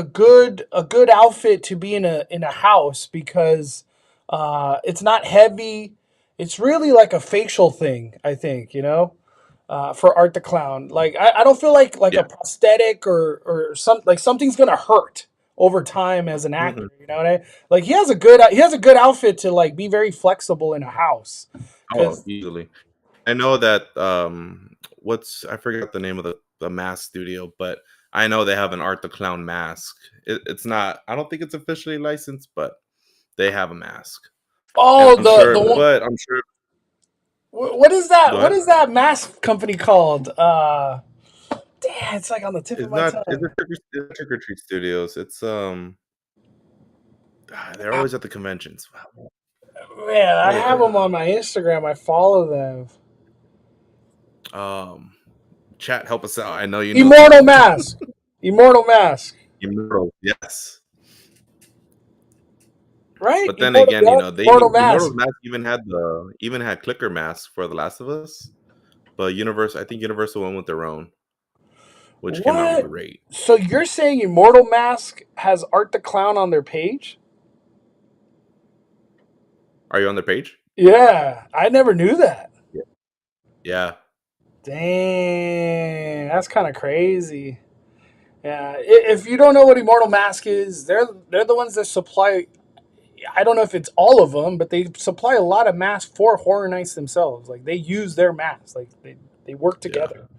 good outfit to be in a house because it's not heavy. It's really like a facial thing, I think, for Art the Clown. Like I don't feel like yeah. a prosthetic or something's gonna hurt over time as an actor. Mm-mm. You know what I mean? Like he has a good outfit to like be very flexible in a house. Oh, Because easily. I know that I forgot the name of the mask studio, but I know they have an Art the Clown mask. It's not. I don't think it's officially licensed, but they have a mask, and oh I'm sure. the one. But I'm sure. What is Go that? What ahead. is that mask company called? Damn, it's like on the tip of It's my not. Is tongue. it Trick or Treat Studios? It's they're always at the conventions. Man, I What are have they? them on my Instagram. I follow them. Um, Chat, help us out. I know you know Immortal something. Mask. Immortal Mask. Immortal, yes. Right? But then Immortal. again, Yep. they Immortal Immortal's Mask. mask even had clicker masks for The Last of Us. But I think Universal went with their own, which came out What? great. So you're saying Immortal Mask has Art the Clown on their page? Are you on their page? Yeah, I never knew that. Yeah. Yeah. Dang, that's kind of crazy. Yeah, if you don't know what Immortal Mask is, they're the ones that supply. I don't know if it's all of them, but they supply a lot of masks for Horror Nights themselves. Like they use their masks, like they work Yeah. together.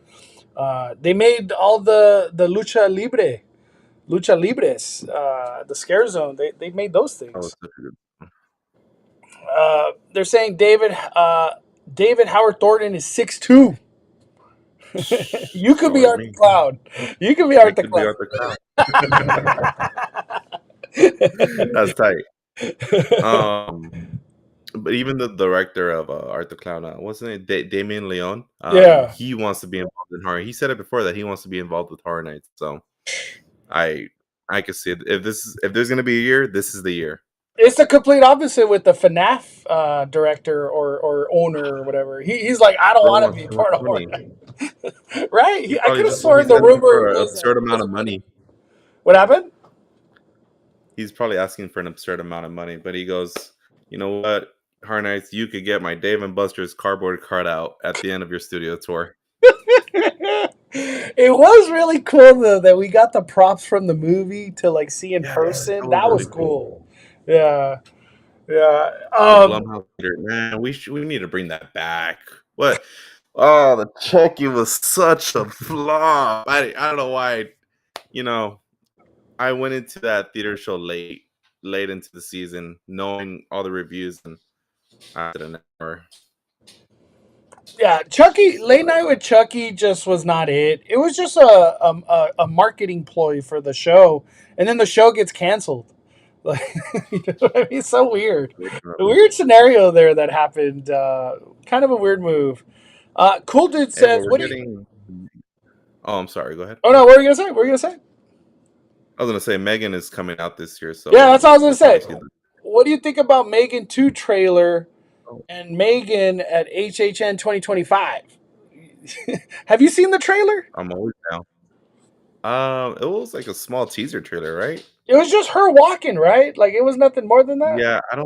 They made all the lucha libres, the scare zone. They made those That was things. such a good They're saying David Howard Thornton is 6'2". You could be taller than Art the me. Clown. You could be I Art the could be Clown. Arthur Crown. That's tight. Um, but even the director of Art the Clown, wasn't it Damien Leone? Yeah. He wants to be involved in horror. He said it before that he wants to be involved with Horror Nights. So I I could see it. If there's gonna be a year, this is the year. It's the complete opposite with the FNAF director or owner or whatever. He's like, I don't Bro want to wants be too much part of money. Fortnite. Right? He I probably could have just sworn he's the asking rumor for an wasn't absurd amount of money. money. What happened? He's probably asking for an absurd amount of money, but he goes, you know what, Harnights, you could get my Dave and Buster's cardboard cutout at the end of your studio tour. It was really cool though that we got the props from the movie to like see in Yes, person. that was That was really cool. cool. Yeah. Yeah. The Blumhouse theater, man, we need to bring that back. What? Oh, the Chucky was such a flop. I don't know why. You know, I went into that theater show late into the season, knowing all the reviews, and I didn't know. Yeah, Chucky Late Night with Chucky just was not it. It was just a marketing ploy for the show, and then the show gets canceled. Like, you know what I mean? It's so weird. A weird scenario there that happened. Kind of a weird move. Cool dude Hey, but says, we're "What do you?" getting. Oh, I'm sorry. Go ahead. Oh no, what were you gonna say? What were you gonna say? I was gonna say Megan is coming out this year, Yeah, so that's what I was gonna we'll probably say. see that. What do you think about Megan 2 trailer Oh, and Megan at HHN 2025? Have you seen the trailer? I'm always down. It was like a small teaser trailer, right? It was just her walking, right? Like it was nothing more than that. Yeah, I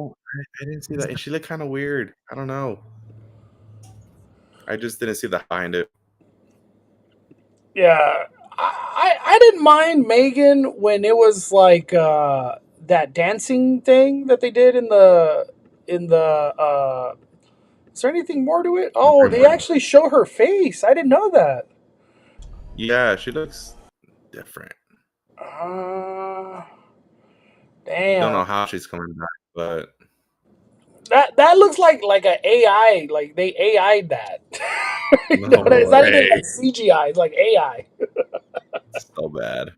didn't see that, and she looked kind of weird. I don't know. I just didn't see the behind it. Yeah, I didn't mind Megan when it was like that dancing thing that they did in the. Is there anything more to it? Oh, they Dreamworks. actually show her face. I didn't know that. Yeah, she looks different. Uh, Don't damn. know how she's coming back, but That looks like a AI. Like they AI'd that. You know no what I mean? It's not even way. like CGI. It's like AI. So bad.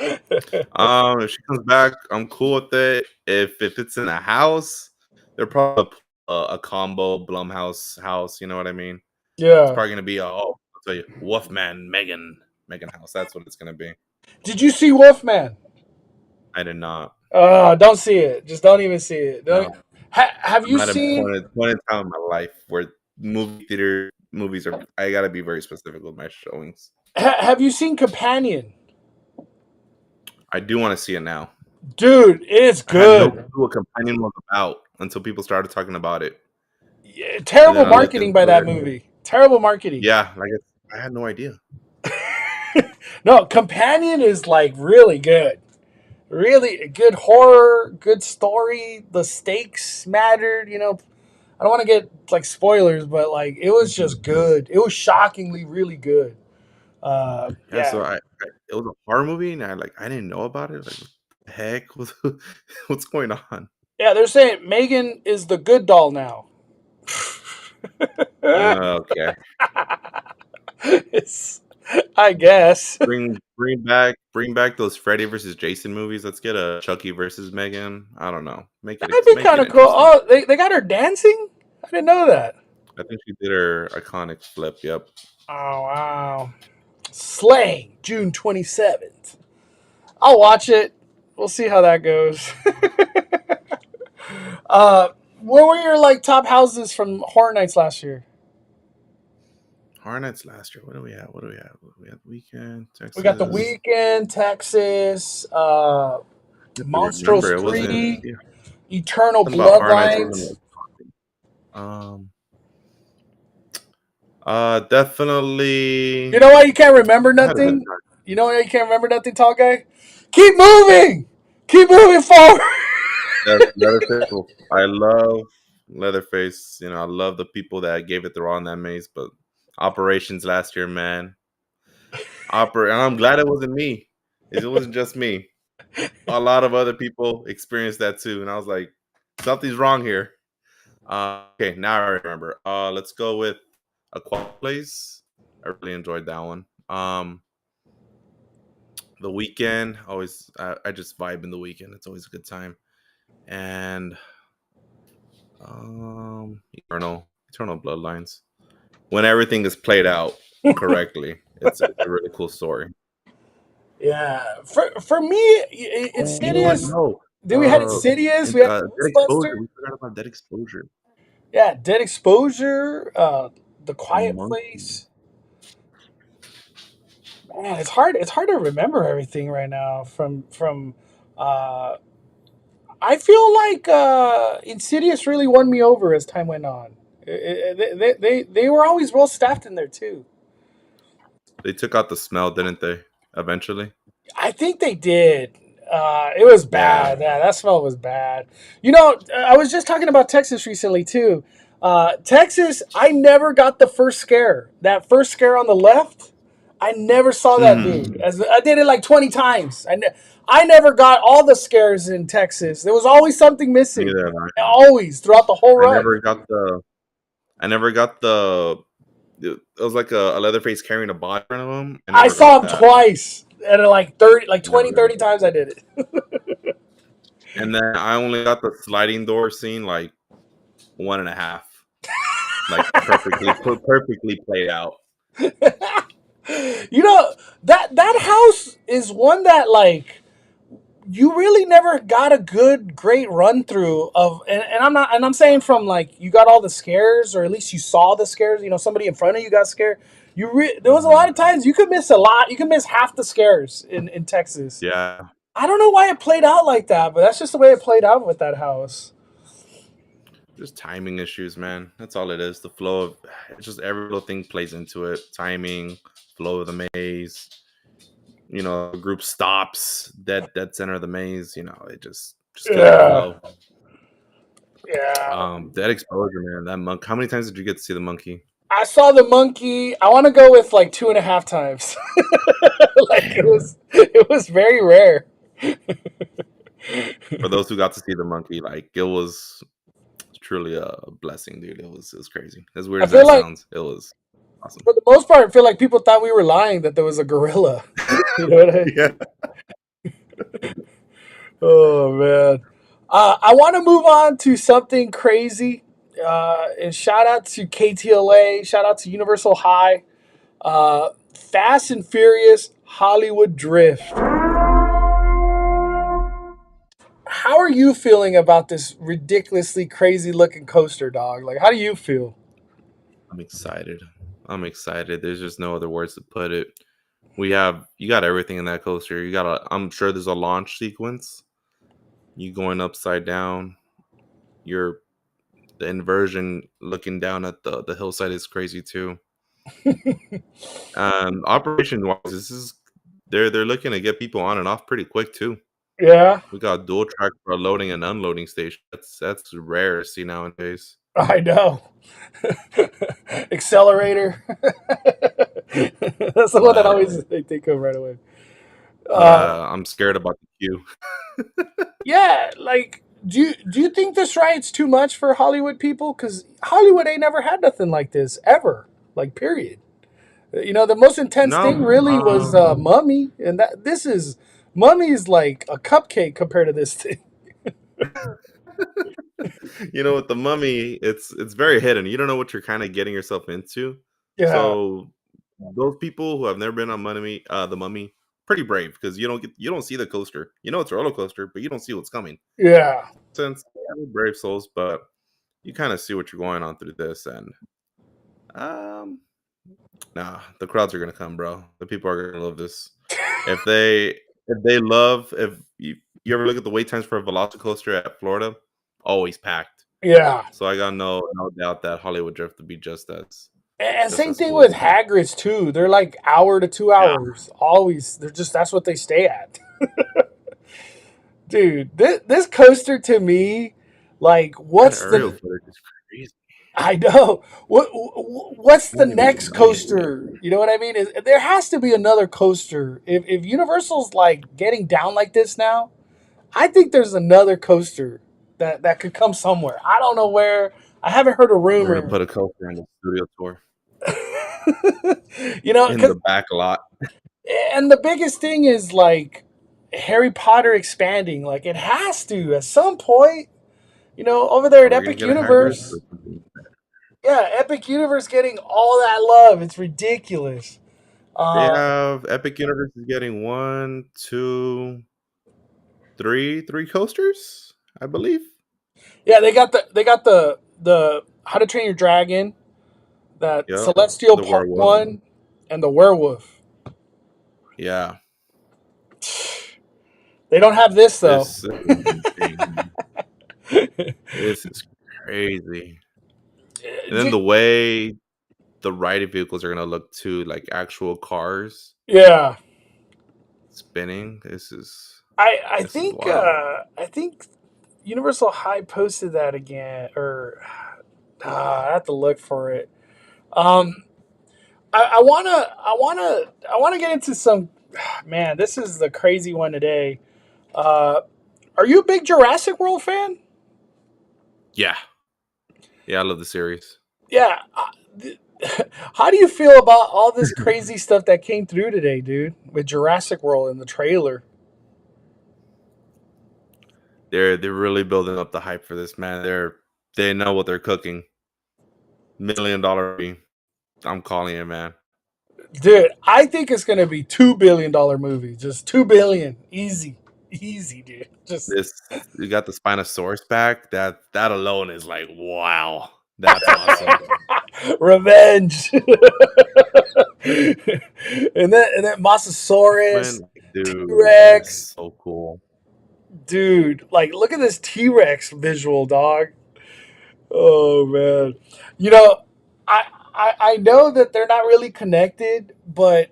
If she comes back, I'm cool with it. If it's in a house, they're probably a combo Blumhouse house. You know what I mean? It's Yeah. probably gonna be I'll tell you, Wolfman Megan house. That's what it's gonna be. Did you see Wolfman? I did not. Don't see it. Just don't even see it. No, Have I'm you at a seen? point in time in my life where movie theater movies are. I gotta be very specific with my showings. Have you seen Companion? I do want to see it now. Dude, it's I had no good. clue what Companion was about until people started talking about it, Yeah, and terrible then I looked marketing into by that it. movie. Terrible marketing. Yeah, I had no idea. No, Companion is like really good. Really good horror, good story. The stakes mattered. I don't want to get like spoilers, but like it was just good. It was shockingly really good. Yeah, Yeah, so it was a horror movie, and I didn't know about it. Like, what the heck? What's going on? yeah. They're saying Megan is the good doll now. Okay, It's, I guess. bring back those Freddy versus Jason movies. Let's get a Chucky versus Megan. I don't know. That'd be Make kind it of cool. interesting. Oh, they got her dancing? I didn't know that. I think she did her iconic flip. Yep. Oh, wow. Slaying, June 27th. I'll watch it. We'll see how that goes. uh, what were your like top houses from Horror Nights last year? Horror Nights last year. What do we have? What do we have? We have Weekend, We got The Texas. Weekend, Texas, I have to Monstros remember. It wasn't 3, Eternal something about Horror Nights. Wasn't Bloodlines. like um. Definitely. You know why you can't remember I had a good nothing? time. You know why you can't remember nothing, tall guy? Keep moving! Keep moving forward! Yes, Leatherface. I love Leatherface. I love the people that gave it the raw in that maze. But operations last year, man. And I'm glad it wasn't me. It wasn't just me. A lot of other people experienced that too, and I was like, something's wrong here. Okay, now I remember. Let's go with A Quiet Place. I really enjoyed that one. The Weekend. Always, I just vibe in the Weekend. It's always a good time. And Eternal Bloodlines. When everything is played out correctly, it's a really cool story. Yeah, for me, Oh, you know what? Insidious. No, Then we had Insidious. We had Dead Exposure. Ghostbuster. We forgot about Dead Exposure. Yeah, Dead Exposure. The The Quiet Monkey. Place. Man, it's hard. It's hard to remember everything right now. From. Uh, I feel like Insidious really won me over as time went on. They were always well staffed in there too. They took out the smell, didn't they? Eventually. I think they did. It was Yeah. bad. Yeah, that smell was bad. I was just talking about Texas recently too. Texas, I never got the first scare. That first scare on the left, I never saw that Mhm. dude. As I did it like 20 times. I never got all the scares in Texas. There was always something missing. Neither have I. Always throughout the whole I run. never got the. I never got the. It was like a Leatherface carrying a body in front of him. I I never got saw him that. twice. And like 30, like Never 20, got 30 that. times I did it. And then I only got the sliding door scene like one and a half, like perfectly played out. That house is one that like you really never got a great run through of, and I'm saying from like you got all the scares, or at least you saw the scares. Somebody in front of you got scared. There was a lot Mhm. of times you could miss a lot. You could miss half the scares in Texas. Yeah, I don't know why it played out like that, but that's just the way it played out with that house. just timing issues, man. That's all it is. The flow of it's just every little thing plays into it. Timing, flow of the maze. The group stops dead center of the maze. It just kills the Yeah, flow. yeah. Dead exposure, man. That monk. How many times did you get to see the monkey? I saw the monkey. I want to go with like 2.5 times. Like it Damn. was very rare. For those who got to see the monkey, like it was truly a blessing, dude. It was crazy. As weird I as that feel like sounds, it was awesome. for the most part, I feel like people thought we were lying that there was a gorilla. You know what I mean? Yeah. Oh man. I want to move on to something crazy. And shout out to KTLA. Shout out to Universal High. Fast and Furious Hollywood Drift. How are you feeling about this ridiculously crazy looking coaster, dog? Like, how do you feel? I'm excited. I'm excited. There's just no other words to put it. You got everything in that coaster. I'm sure there's a launch sequence. You going upside down. You're the inversion looking down at the hillside is crazy too. Operation wise, they're looking to get people on and off pretty quick too. Yeah, We got dual track for a loading and unloading station. That's rare to see nowadays. I know. Accelerator. That's the one that But always they think of right away. but Uh, I'm scared about the queue. yeah, like do you think this ride's too much for Hollywood people? Because Hollywood ain't never had nothing like this ever. Like period. You know, the most intense thing No, really was Mummy, and that this is Mummy's like a cupcake compared to this thing. you know, with the mummy, it's very hidden. You don't know what you're kind of getting yourself into. Yeah, So those people who have never been on the mummy, pretty brave because you don't see the coaster. You know it's a roller coaster, but you don't see what's coming. yeah, Since yeah, brave souls, but you kind of see what you're going on through this, and um, nah, the crowds are gonna come, bro. The people are gonna love this. If you ever look at the wait times for a Velocicoaster at Florida, always packed. yeah. So I got no doubt that Hollywood Drift would be And just same as thing cool. with Hagrid's too. They're like hour to two Yeah, hours. Always. They're just that's what they stay at. Dude, this coaster to me, like, that what's aerial the? footage is crazy. I know what's I the didn't even next get money in it. coaster? You know what I mean? There has to be another coaster. If Universal's like getting down like this now, I think there's another coaster that could come somewhere. I don't know where. I haven't heard a We're gonna rumor. put a coaster in the studio tour You know, in because the back lot. and the biggest thing is like Harry Potter expanding. Like it has to at some point. You know, over there Are at we gonna Epic get a Hagrid or Universe. something? Yeah, Epic Universe getting all that love. It's ridiculous. They Uh, have Epic Universe is getting one, two, three coasters, I believe. yeah, they got the How to Train Your Dragon, that Yep, Celestial the Part werewolf. One, and the Werewolf. Yeah, They don't have this though. this is insane. This is crazy. And then the way the ride vehicles are gonna look too, like actual cars Yeah, spinning. I This is think wild. I think Universal High posted that again, or I have to look for it. Um, I wanna get into some. Man, this is the crazy one today. Uh, are you a big Jurassic World fan? Yeah, yeah, I love the series. Yeah. How do you feel about all this crazy stuff that came through today, dude, with Jurassic World in the trailer? They're really building up the hype for this, man. They know what they're cooking. $1 million movie. I'm calling it, man. Dude, I think it's gonna be $2 billion movie. Just 2 billion. Easy. Easy, dude. Just This You got the Spinosaurus back. That alone is like wow. That's awesome. revenge. and then Mosasaurus, Man, T dude, that is Rex. so cool. Dude, like look at this T Rex visual, dog. Oh man. You know, I know that they're not really connected, but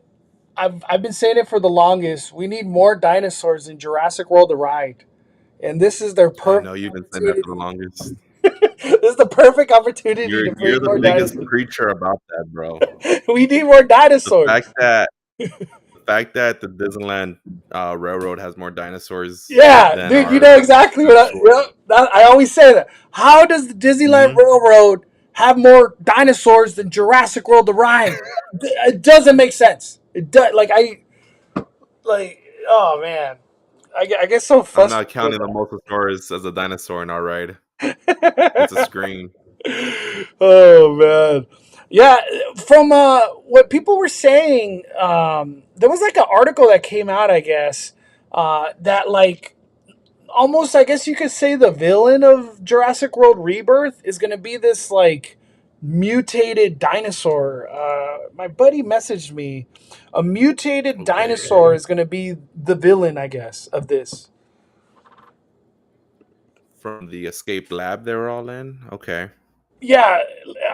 I've been saying it for the longest. We need more dinosaurs in Jurassic World to ride. And this is their I perfect know you've been saying that for the opportunity. longest. This is the perfect opportunity to You're bring the more biggest dinosaurs. preacher about that, bro. We need more The fact dinosaurs. that the Disneyland Railroad has more dinosaurs Yeah, than dude, you our know exactly what actual. I always say that. How does the Disneyland Mhm. Railroad have more dinosaurs than Jurassic World to ride? It doesn't make sense. It does like I like oh man. I get so I'm not frustrated counting with the Mosasaurus as a dinosaur in our ride. It's a that. screen. Oh man, yeah. From what people were saying, there was like an article that came out, I guess, that like almost, I guess you could say, the villain of Jurassic World Rebirth is going to be this like mutated dinosaur. My buddy messaged me, a mutated dinosaur Okay. is going to be the villain, I guess, of this. From the escape lab they were all in. Okay. Yeah,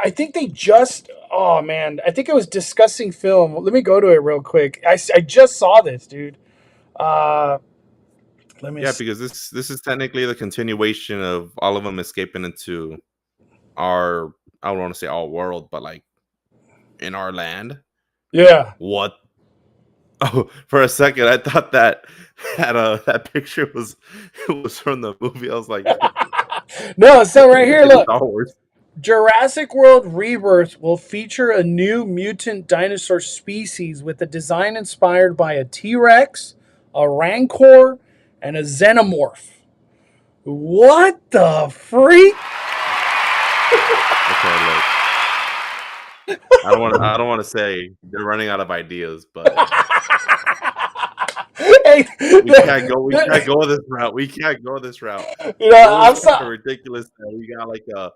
I think they just. Oh man, I think it was discussing film. Let me go to it real quick. I just saw this, dude. Uh, let me Yeah, see. because this is technically the continuation of all of them escaping into our, I don't want to say our world, but like in our land. Yeah. What? Oh, for a second I thought that that picture was from the movie. I was like, No, so right here, it's look. Star Wars. Jurassic World Rebirth will feature a new mutant dinosaur species with a design inspired by a T Rex, a Rancor, and a Xenomorph. What the freak? Okay, look. I don't want to say they're running out of ideas, but Hey, we can't go this route. We can't go this route. you know, It I'm was kind sorry. of ridiculous that we got like a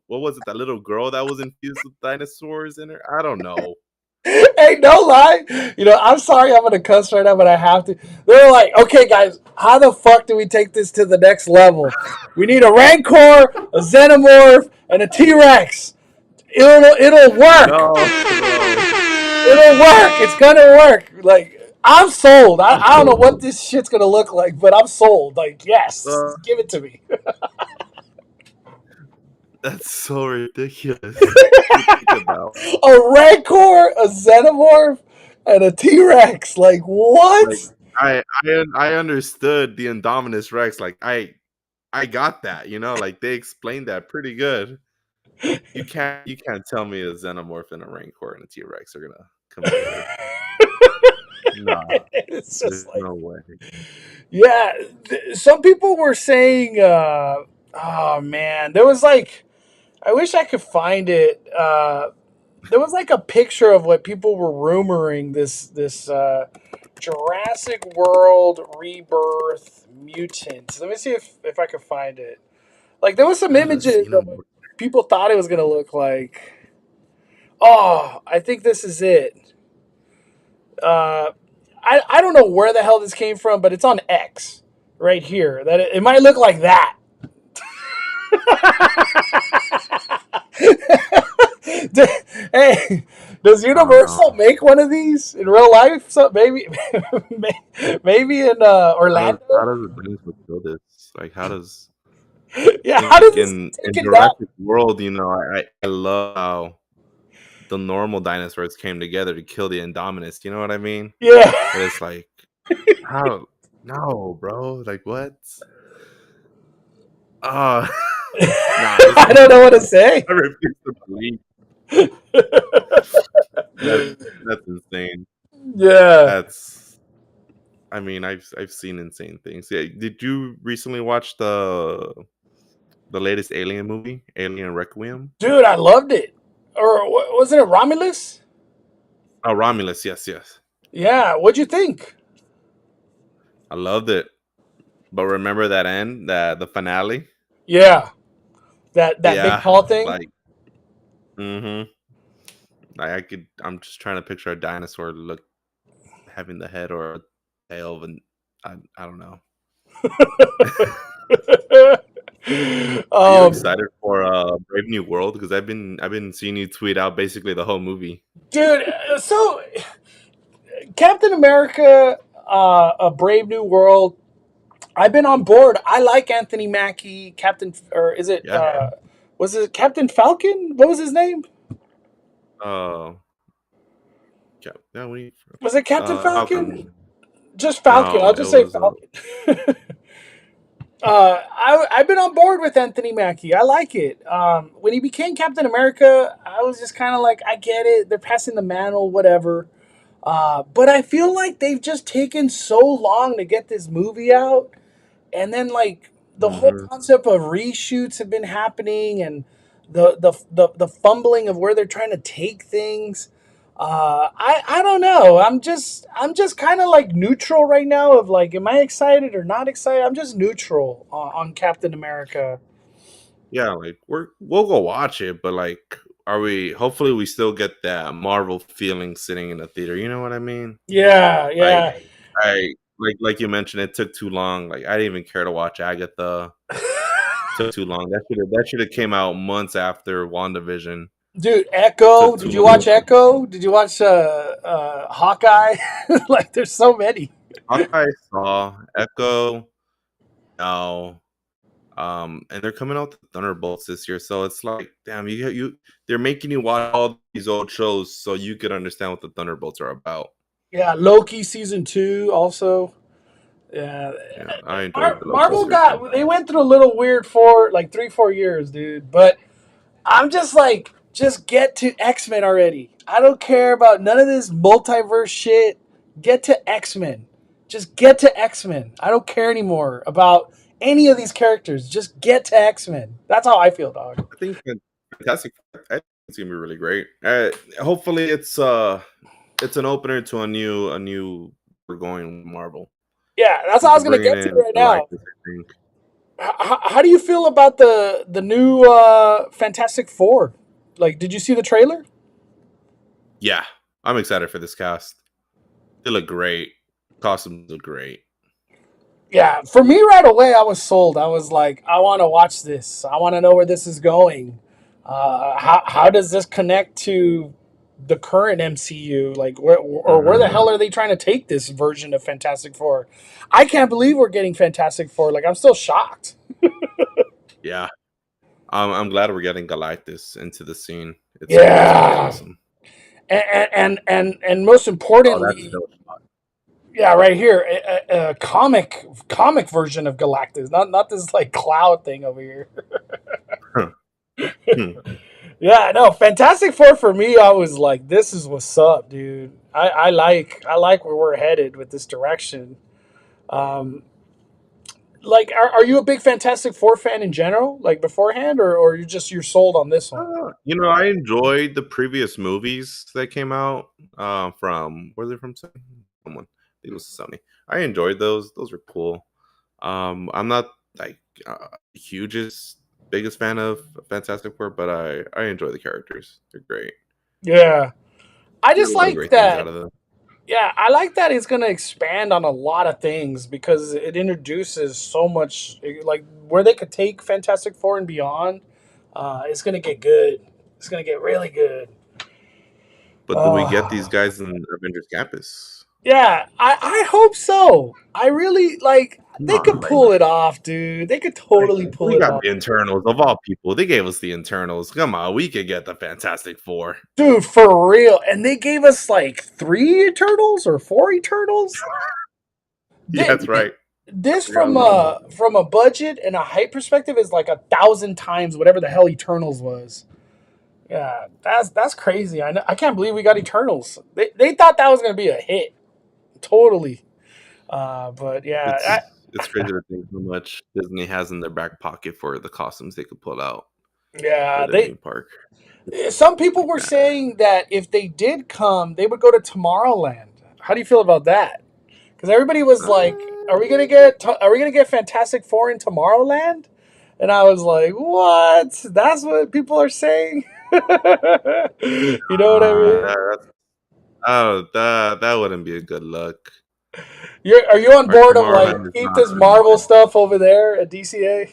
what was it, that little girl that was infused with dinosaurs in her? I don't know. Hey, no lie. You know, I'm sorry I'm going to cuss right now, but I have to. They're like, okay, guys, how the fuck do we take this to the next level? We need a Rancor, a Xenomorph, and a T Rex. It'll work. No, bro. It'll work. It's gonna work. Like, I'm sold. I don't know what this shit's gonna look like, but I'm sold. Like, yes, Uh, give it to me. that's so ridiculous to think about. A Rancor, a Xenomorph, and a T Rex. Like, Like what? I understood the Indominus Rex. Like I got that. You know, like they explained that pretty good. You can't tell me a Xenomorph and a Rancor and a T Rex are gonna come together. Nah, It's just there's like, no way. yeah. Some people were saying, oh man, there was like, I wish I could find it. There was like a picture of what people were rumoring this Jurassic World Rebirth mutant. Let me see if I can find it. Like there was some Ah, the images of what Xenomorph. people thought it was gonna look like. Oh, I think this is it. Uh, I don't know where the hell this came from, but it's on X right here. That it might look like that. Hey, does I don't Universal know. make one of these in real life? So maybe, maybe in How Orlando. does a dinosaur kill this? Like how does Yeah, how does like this in get taken down? Jurassic World, you know, I love how the normal dinosaurs came together to kill the Indominus. You know what I mean? Yeah, But it's like how no, bro. Like what? Uh nah, this I don't know what to say. I refuse to believe that that's insane. Yeah, That's I mean, I've seen insane things. Yeah, did you recently watch the latest Alien movie, Alien Requiem? dude, I loved it. Or wasn't it Romulus? Oh, Romulus, yes, yes. Yeah, what'd you think? I loved it. But remember that end, that the finale? Yeah, that big Yeah, tall thing. like mm-hmm. I'm just trying to picture a dinosaur look having the head or a tail of an I don't know. Are you um, excited for Brave New World? Because I've been seeing you tweet out basically the whole movie. dude. So Captain America, A Brave New World. I've been on board. I like Anthony Mackie, Captain, or is it? Yeah. Was it Captain Falcon? What was his name? Uh, yeah. Was it Captain Falcon? Falcon. Just Falcon. No, I'll it just say was Falcon. I've been on board with Anthony Mackie. I like it. When he became Captain America, I was just kind of like, I get it. They're passing the mantle, whatever. But I feel like they've just taken so long to get this movie out, and then like the whole Hmm. concept of reshoots have been happening, and the fumbling of where they're trying to take things. I don't know. I'm just kind of like neutral right now. Of like, am I excited or not excited? I'm just neutral on Captain America. Yeah, like we'll go watch it, but like, are we? Hopefully, we still get that Marvel feeling sitting in the theater. You know what I mean? Yeah, Like, yeah. I like you mentioned, it took too long. Like, I didn't even care to watch Agatha. Took too long. That should have came out months after WandaVision. Dude, Echo. Took Did too you long. watch Echo? Did you watch Hawkeye? Like, there's so many. Hawkeye saw Echo now, and they're coming out with Thunderbolts this year. So it's like, damn, they're making you watch all these old shows so you could understand what the Thunderbolts are about. Yeah, Loki season 2 also. Yeah, Yeah, I enjoyed the Loki Marvel series. they went through a little weird for like 3-4 years, dude. But I'm just like, just get to X-Men already. I don't care about none of this multiverse shit. Get to X-Men. Just get to X-Men. I don't care anymore about any of these characters. Just get to X-Men. That's how I feel, dog. I think Fantastic. I think it's gonna be really great. Hopefully, it's an opener to a new. We're going with Marvel Yeah, that's how I because was they're gonna bringing get to in right now. Galactus. I think. How do you feel about the new Fantastic Four? Like, did you see the trailer? Yeah, I'm excited for this cast. They look great. Costumes look great. Yeah, for me right away, I was sold. I was like, I want to watch this. I want to know where this is going. How does this connect to the current MCU? Like, where the Hmm. hell are they trying to take this version of Fantastic Four? I can't believe we're getting Fantastic Four. Like, I'm still shocked. Yeah, I'm glad we're getting Galactus into the scene. It's gonna be Yeah, awesome. and most Oh, that's importantly, dope. yeah, right here, a comic version of Galactus, not this like cloud thing over here. Yeah, no, Fantastic Four for me, I was like, this is what's up, dude. I like where we're headed with this direction. Um, like, are you a big Fantastic Four fan in general, like beforehand, or you're sold on this one? I enjoyed the previous movies that came out. From were they from Sony? Someone, I think it was Sony. I enjoyed those. Those were cool. I'm not like hugest biggest fan of Fantastic Four, but I enjoy the characters. They're great. Yeah, I Get a just lot of like great things out that. of them. Yeah, I like that it's going to expand on a lot of things because it introduces so much, like where they could take Fantastic Four and beyond. It's going to get good. It's going to get really good. But do we get these Uh, guys in Avengers Campus? yeah, I hope so. I really like. Come They on, could pull it off, dude. They could totally pull we it got off, the internals of all people. They gave us the internals. Come on, we could get the Fantastic Four. dude, for real. And they gave us like 3 Eternals or 4 Eternals. Yeah, Th- that's right. I This forgot about that. from a budget and a height perspective is like 1,000 times whatever the hell Eternals was. Yeah, that's crazy. I can't believe we got Eternals. They thought that was gonna be a hit, totally. But yeah, It's crazy to think how much Disney has in their back pocket for the costumes they could pull out for yeah. their new park. Some people Like were that. saying that if they did come, they would go to Tomorrowland. How do you feel about that? Because everybody was like, Are we gonna get Fantastic Four in Tomorrowland?" And I was like, "What? That's what people are saying." You know what I mean? That's, oh, that wouldn't be a good look. Are you on Our board of like Tomorrowland is keep not this Marvel stuff over there at DCA?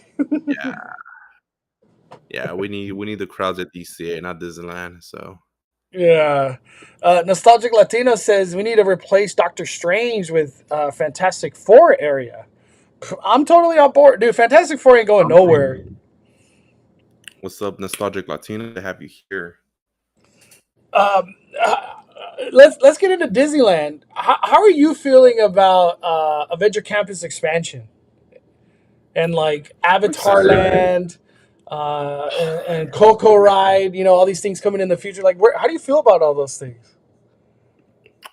yeah. Yeah, we need the crowds at DCA, not Disneyland. So Yeah. Nostalgic Latino says we need to replace Doctor Strange with Fantastic Four area. I'm totally on board, dude. Fantastic Four ain't going I'm nowhere. what's up, nostalgic Latino? To have you here. Um, uh, let's get into Disneyland. How are you feeling about Avenger Campus expansion and like I'm Avatar excited. Land and Coco Ride? You know, all these things coming in the future. Like, how do you feel about all those things?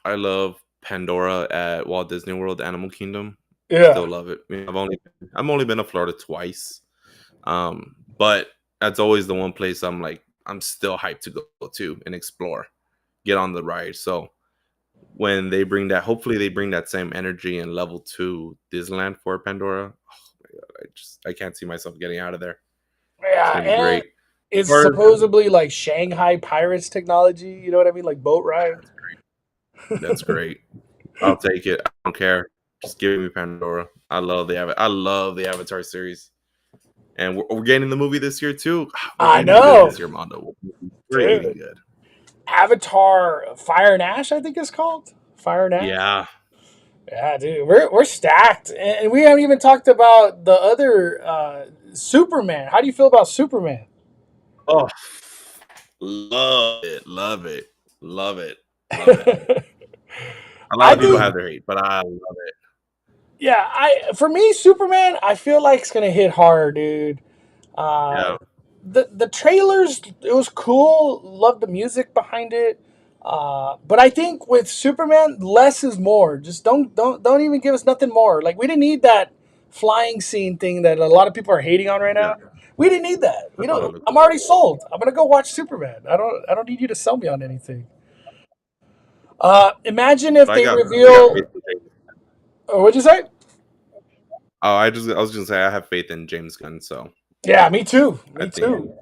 I love Pandora at Walt Disney World Animal Kingdom. Yeah. Still love it. I mean, I've only been to Florida twice. But that's always the one place I'm still hyped to go to and explore, get on the ride. So when they bring that, hopefully they bring that same energy and level to Disneyland for Pandora. Oh my god, I can't see myself getting out of there. It's Yeah, gonna be and great. it's Or supposedly like Shanghai Pirates technology. You know what I mean? Like boat ride. that's great. I'll take it. I don't care. Just give me Pandora. I love the Avatar series, and we're getting the movie this year too. We're I gonna be good know, this year, Mondo. We're gonna be dude. good. Avatar Fire and Ash, I think it's called Fire and Ash. Yeah. Yeah, dude, we're stacked, and we haven't even talked about the other Superman. How do you feel about Superman? Oh, love it, love it, love it, love it. A lot I of people think, have their hate, but I love it. yeah, I for me, Superman, I feel like it's gonna hit hard, dude. Uh, Yeah. the trailers, it was cool. Loved the music behind it. But I think with Superman, less is more. Just don't even give us nothing more. Like we didn't need that flying scene thing that a lot of people are hating on right Yeah. now. We didn't need that. I We thought it don't. looked I'm cool. already sold. I'm gonna go watch Superman. I don't need you to sell me on anything. Imagine if But they I got reveal. faith in James. What'd you say? Oh, I was gonna say I have faith in James Gunn, so Yeah, me too. I Me think too. I think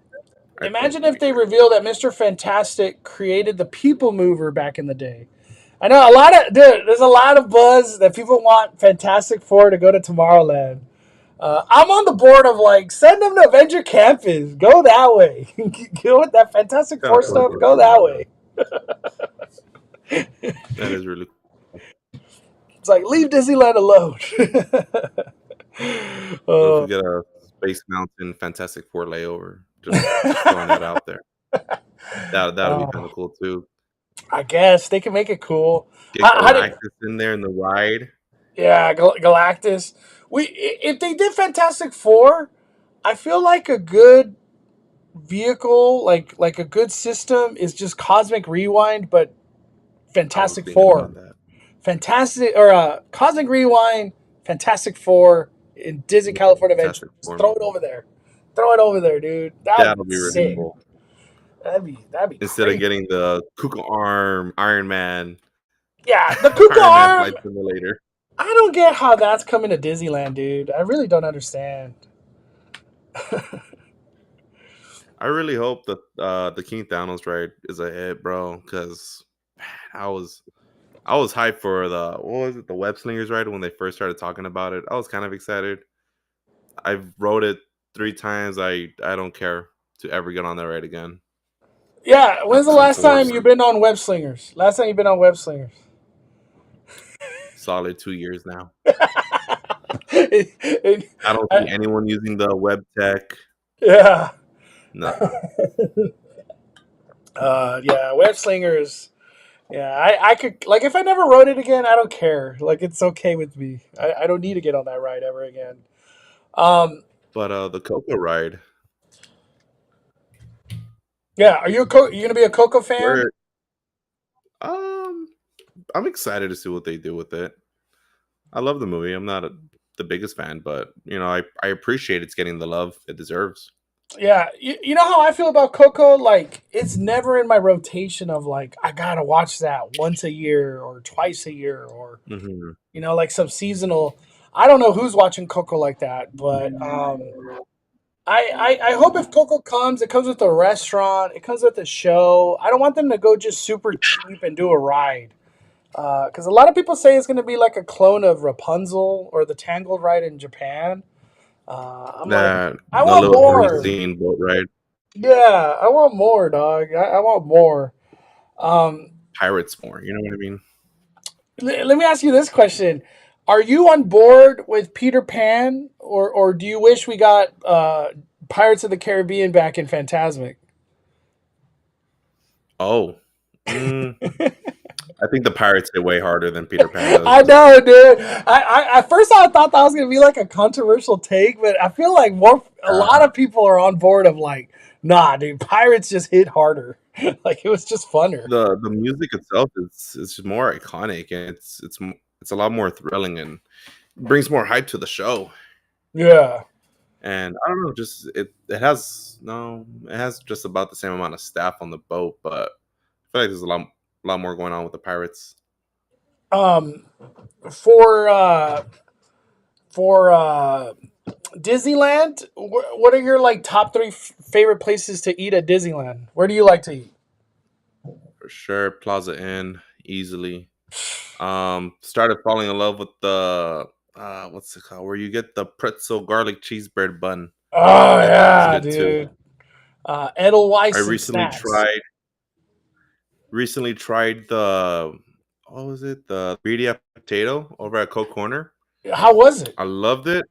it's Imagine gonna if be they great. reveal that Mr. Fantastic created the People Mover back in the day. I know a lot of dude. There's a lot of buzz that people want Fantastic Four to go to Tomorrowland. I'm on the board of like send them to Avenger Campus. Go that way. Go with that Fantastic Kind Four of cool. stuff. Go that way. That is really cool. It's like leave Disneyland alone. What if we uh, get a Space Mountain Fantastic Four layover? Just throwing that out there. That'll be kind uh, of cool too. I guess they can make it cool. Get How did? Galactus in there in the ride. Yeah, Galactus. If they did Fantastic Four, I feel like a good vehicle, like a good system, is just Cosmic Rewind, but I was Fantastic thinking Four, about that. Cosmic Rewind, Fantastic Four in Disney California Adventure. Fantastic Just Four throw it movie. over there. Throw it over there, dude. That would That'll be be really sick. cool. That'd be Instead of crazy. getting the Kuka Arm Iron Man Yeah, the Kuka Iron Man arm. Flight Simulator. I don't get how that's coming to Disneyland, dude. I really don't understand. I really hope that the King Thanos ride is a hit, bro. Because I was hyped for the what was it, the Web Slingers ride when they first started talking about it. I was kind of excited. I've rode it 3 times. I don't care to ever get on that ride again. Yeah, when's the I'm last time forced. you've been on Web Slingers? Last time you've been on Web Slingers? Solid 2 years now. It- I don't see I- anyone using the web tech. yeah. Nothing. Yeah, Web Slingers. Yeah, I could like if I never rode it again, I don't care. Like it's okay with me. I don't need to get on that ride ever again. Um, But the Coco ride, yeah, you gonna be a Coco fan? where um, I'm excited to see what they do with it. I love the movie. I'm not the biggest fan, but I appreciate it's getting the love it deserves. Yeah, you know how I feel about Coco? Like it's never in my rotation of like I gotta watch that once a year or twice a year or Hmm. like some seasonal. I don't know who's watching Coco like that, but I hope if Coco comes, it comes with a restaurant, it comes with a show. I don't want them to go just super cheap and do a ride. Because a lot of people say it's going to be like a clone of Rapunzel or the Tangled ride in Japan. I'm like, That I the want little more. 3 scene boat ride, Yeah, I want more, dog. I want more. Um, pirates more. You know what I mean? Let me ask you this question: are you on board with Peter Pan, or do you wish we got Pirates of the Caribbean back in Fantasmic? Oh, mm, I think the pirates hit way harder than Peter Pan I does. know, dude. At first I thought that was gonna be like a controversial take, but I feel like a lot of people are on board of like, nah, dude, Pirates just hit harder. Like it was just funner. The music itself is more iconic, and it's a lot more thrilling and brings more hype to the show. Yeah. And I don't know, just it has no, it has just about the same amount of staff on the boat, but I feel like there's a lot more going on with the pirates. Um, for uh, for Disneyland, what are your like top three favorite places to eat at Disneyland? Where do you like to eat? For sure. Plaza Inn, easily. Started falling in love with the what's it called? Where you get the pretzel garlic cheese bread bun. Oh That was yeah, good too. dude. I Edelweiss and snacks. recently tried the what was it? The birria potato over at Coke Corner. How was it? I loved it,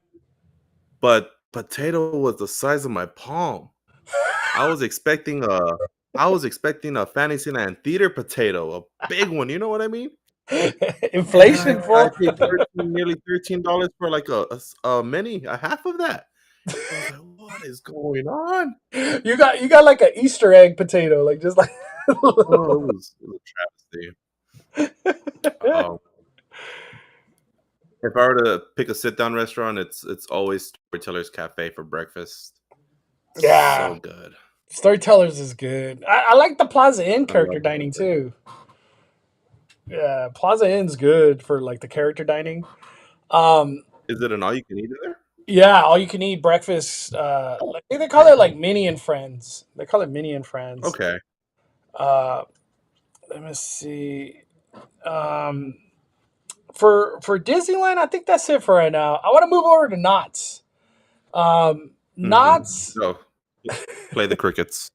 but potato was the size of my palm. I was expecting a I was expecting a Fantasyland theater potato, a big one, you know what I mean? And Inflation, I full. paid nearly $13 for like a mini, a half of that. I was like, "What is going on?" You got like an Easter egg potato, like just like. Oh, it was a travesty. Um, if I were to pick a sit down restaurant, it's always Storyteller's Cafe for breakfast. So Yeah, good. Storytellers is good. I like the Plaza Inn I love character dining too. Yeah, Plaza Inn's good for like the character dining. Um, Is it an all you can eat there? yeah, all you can eat breakfast. I think they call it like Minnie and Friends. They call it Minnie and Friends. Okay. Uh, let me see. Um, for Disneyland, I think that's it for right now. I want to move over to Knott's. Knott's. Oh, play the crickets.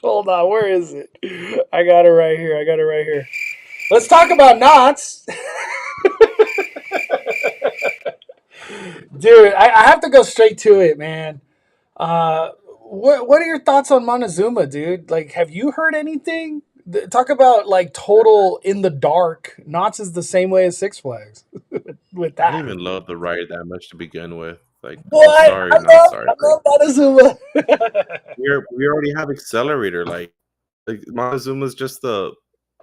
Hold on, where is it? I got it right here. I got it right here. Let's talk about Knott's. Dude, I have to go straight to it, man. What are your thoughts on Montezuma, dude? Like, have you heard anything? Talk about like total in the dark. Knott's is the same way as Six Flags with I didn't that. even love the ride that much to begin with. Like, I'm What? sorry, not sorry. I Like, love Montezuma. we already have Accelerator. Like Montezuma's just a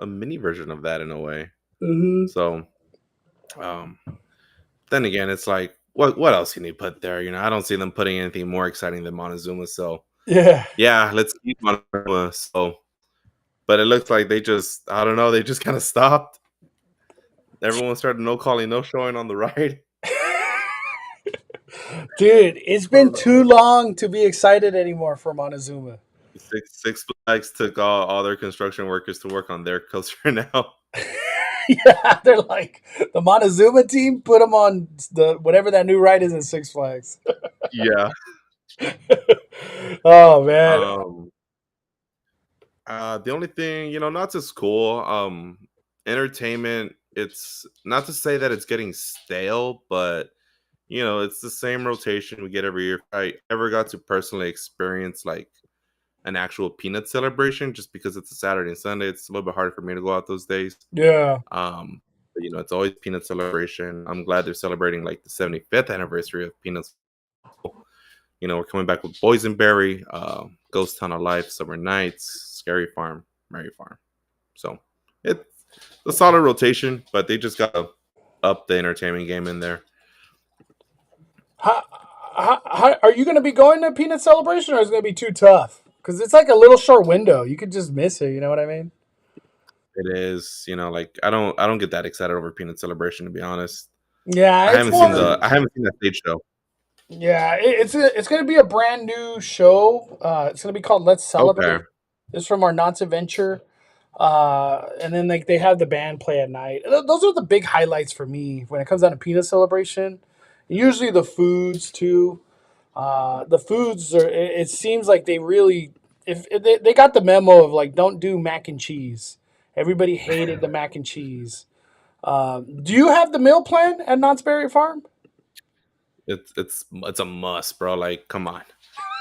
mini version of that in a way. Hmm. So, um, then again, it's like, what else can you put there? You know, I don't see them putting anything more exciting than Montezuma. So, Yeah. yeah, let's keep Montezuma. So, but it looks like they just, I don't know, they just kind of stopped. Everyone started no calling, no showing on the ride. Dude, it's I been don't too know. long to be excited anymore for Montezuma. Six Flags took all their construction workers to work on their coaster now. Yeah, they're like the Montezuma team put them on the whatever that new ride is in Six Flags. Yeah. Oh man. Um. The only thing, not as cool. Entertainment. It's not to say that it's getting stale, but it's the same rotation we get every year. I ever got to personally experience like an actual peanut celebration, just because it's a Saturday and Sunday. It's a little bit harder for me to go out those days. Yeah. But it's always peanut celebration. I'm glad they're celebrating like the 75th anniversary of Peanuts. We're coming back with Boysenberry, Ghost Town of Life, Summer Nights, Scary Farm, Merry Farm. So it's a solid rotation, but they just got to up the entertainment game in there. Are you going to be going to Peanut Celebration, or is it going to be too tough? Because it's like a little short window. You could just miss it. You know what I mean? It is, like I don't get that excited over Peanut Celebration, to be honest. Yeah, it's more. I haven't seen that stage show. Yeah, it's going to be a brand new show. It's going to be called Let's Okay. Celebrate. It's from our Knott's Adventure. And then like they have the band play at night. Those are the big highlights for me when it comes down to Peanut Celebration. Usually the foods too. The foods are. It seems like they really, if they got the memo of like don't do mac and cheese. Everybody hated the mac and cheese. Do you have the meal plan at Knott's Berry Farm? It's a must, bro. Like, come on.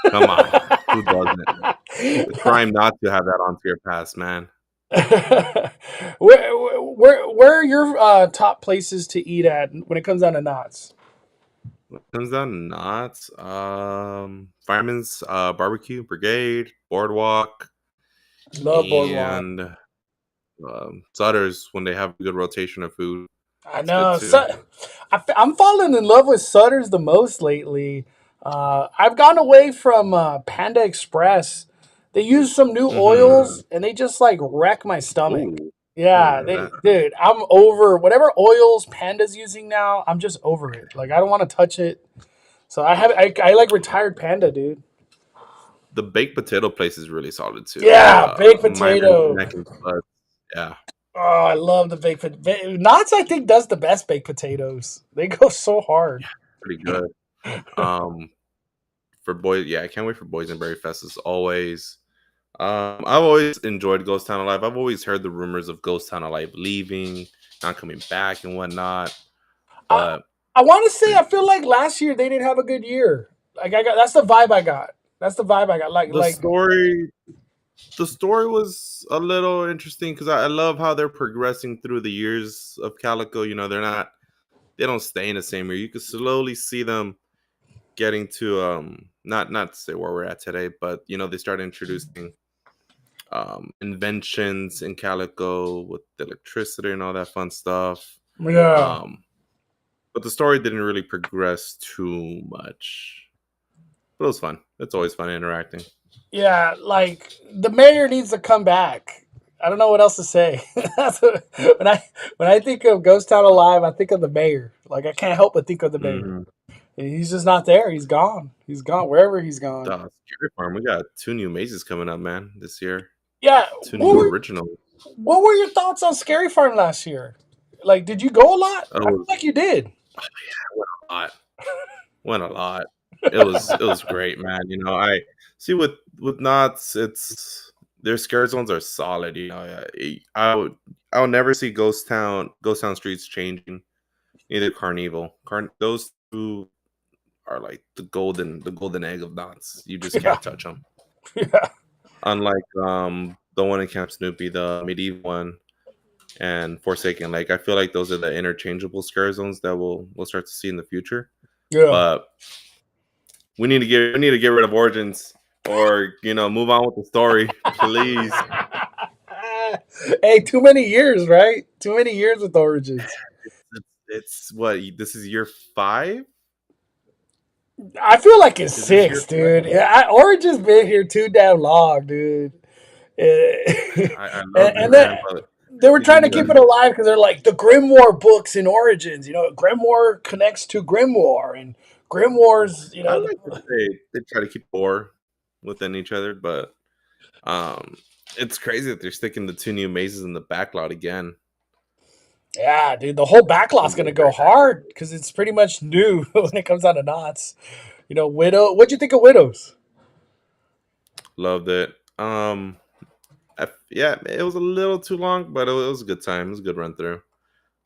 Come on. Who doesn't? It's a crime not to have that onto your pass, man. Where are your top places to eat at when it comes down to Knott's? When it comes down to Knott's, Fireman's Barbecue, Brigade, Boardwalk. Love Boardwalk. and Sutter's when they have a good rotation of food. I It's good know. too. So, I'm falling in love with Sutter's the most lately. I've gone away from Panda Express. They use some new Mm-hmm. oils and they just like wreck my stomach. Ooh, I Yeah, remember that. dude, I'm over whatever oils Panda's using now. I'm just over it. Like I don't want to touch it. So I like retired Panda, dude. The baked potato place is really solid too. Yeah, baked My man's potato. neck and butt. Yeah, Oh, I love the baked potato. Knott's, I think, does the best baked potatoes. They go so hard. pretty good. Um, for boys, yeah, I can't wait for Boysenberry Fest as always. I've always enjoyed Ghost Town Alive. I've always heard the rumors of Ghost Town Alive leaving, not coming back, and whatnot. I But I want to say I feel like last year they didn't have a good year. Like I got that's the vibe I got. That's the vibe I got. the story, the story was a little interesting because I love how they're progressing through the years of Calico. You know, they don't stay in the same year. You can slowly see them getting to not to say where we're at today, but you know they start introducing inventions in Calico with electricity and all that fun stuff. yeah. Um, but the story didn't really progress too much. But it was fun. It's always fun interacting. Yeah, like the mayor needs to come back. I don't know what else to say. That's what, when I think of Ghost Town Alive, I think of the mayor. Like I can't help but think of the mayor. Mm-hmm. He's just not there. He's gone. He's gone wherever he's gone. Scary Farm. We got 2 new mazes coming up, man, this year. Yeah. Two new originals. What were your thoughts on Scary Farm last year? Like, did you go a lot? Oh, I feel like you did. went a lot. Went a lot. It was great, man. You know, I see with Knott's, it's their scare zones are solid. You know, I would never see Ghost Town streets changing. Neither Carnival. Those two are like the golden egg of Knott's. You just Yeah. can't touch them. Yeah. Unlike the one in Camp Snoopy, the medieval one, and Forsaken Lake. I feel like those are the interchangeable scare zones that we'll start to see in the future. Yeah. But we need to get rid of Origins or move on with the story, please. Hey, too many years, right? Too many years with Origins. It's what this is year 5. I feel like it's Is this year 6, 5? dude. Origins been here too damn long, dude. I love it, And then man, but they were we trying need to keep to. it alive because they're like the Grimoire books in Origins. Grimoire connects to Grimoire, and Grimoire's. I like that they try to keep war within each other, but it's crazy that they're sticking the 2 new mazes in the backlot again. Yeah, dude, the whole backlot's From gonna way go back. hard because it's pretty much new when it comes down to Knots. Widow. What'd you think of Widows? Loved it. Yeah, it was a little too long, but it was a good time. It was a good run through.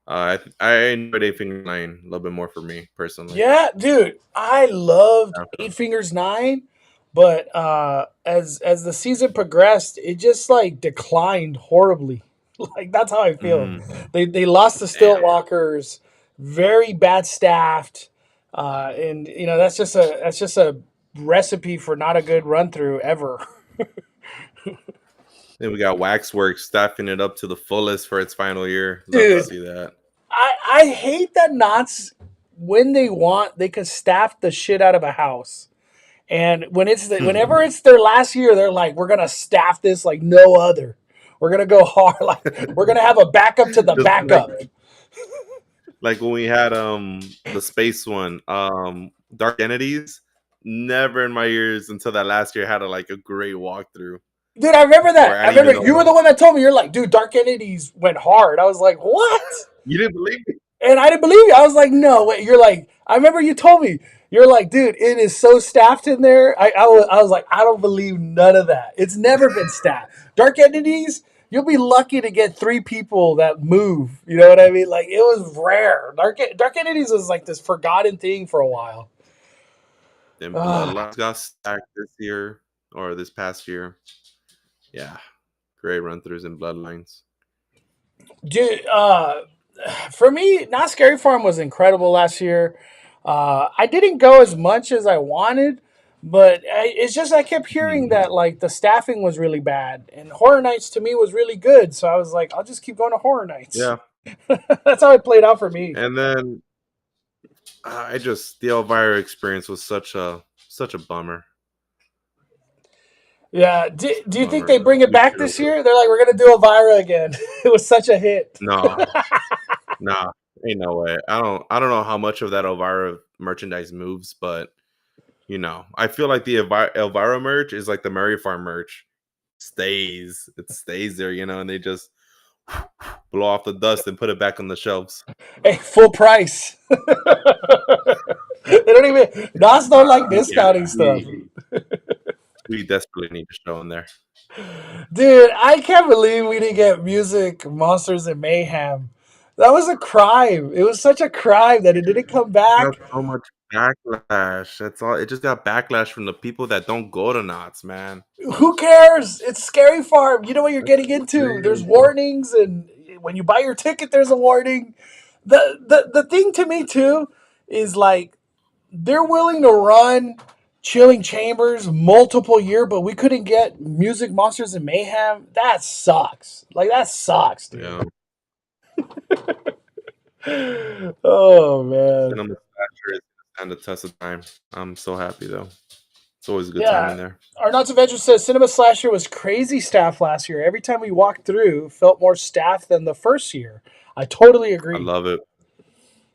I enjoyed 8 Finger 9 a little bit more for me personally. Yeah, dude, I loved After. Eight Fingers 9, but as the season progressed, it just like declined horribly. Like that's how I feel. Mhm. They lost the Damn. Stillwalkers, very bad staffed, and that's just a recipe for not a good run through ever. Then we got Waxworks staffing it up to the fullest for its final year. Love to Dude, see that. I hate that Knots when they want they can staff the shit out of a house. And whenever it's their last year, they're like, we're gonna staff this like no other. We're gonna go hard, like we're gonna have a backup to the Just backup. like when we had the space one, Dark Entities. Never in my years until that last year had a great walkthrough Dude, I remember where that. I I didn't even remember know you were the one that told me. You're like, dude, Dark Entities went hard. I was like, what? you didn't believe me. And I didn't believe you. I was like, no, wait. You're like, I remember you told me. You're like, dude, it is so staffed in there. I was like, I don't believe none of that. It's never been staffed. Dark Entities, you'll be lucky to get 3 people that move. You know what I mean? Like, it was rare. Dark Entities was like this forgotten thing for a while. Then Ah, Bloodlines got stacked this year or this past year. Yeah, great run throughs in Bloodlines. dude, for me, Not Scary Farm was incredible last year. I didn't go as much as I wanted, But it's just I kept hearing Mhm. that like the staffing was really bad, and Horror Nights to me was really good. So I was like, I'll just keep going to Horror Nights. Yeah, That's how it played out for me. and then I just the Elvira experience was such a bummer. Yeah. Do you think Bummer. they bring it We back should have. this year? They're like, we're gonna do Elvira again. It was such a hit. No, nah, ain't no way. I don't know how much of that Elvira merchandise moves, but I feel like the Elvira merch is like the Mary Farm merch. It stays there, and they just blow off the dust and put it back on the shelves. Hey, full price. They don't even. Nas don't like Yeah, discounting stuff. we desperately need to show in there. Dude, I can't believe we didn't get music, Monsters and Mayhem. That was a crime. It was such a crime that it didn't come Got back. so much backlash. That's all. It just got backlash from the people that don't go to Knott's, man. Who cares? It's Scary Farm. You know what you're That's getting into. There's crazy. warnings, and when you buy your ticket, there's a warning. The thing to me too is like they're willing to run Chilling Chambers multiple year, but we couldn't get Music Monsters and Mayhem. That sucks. Like that sucks, dude. Yeah. Oh man. Cinema Slasher is gonna stand the test of time. I'm so happy though. It's always a good time Yeah. in there. Our Knots Adventure says Cinema Slasher was crazy staff last year. Every time we walked through, felt more staff than the first year. I totally I agree. love it.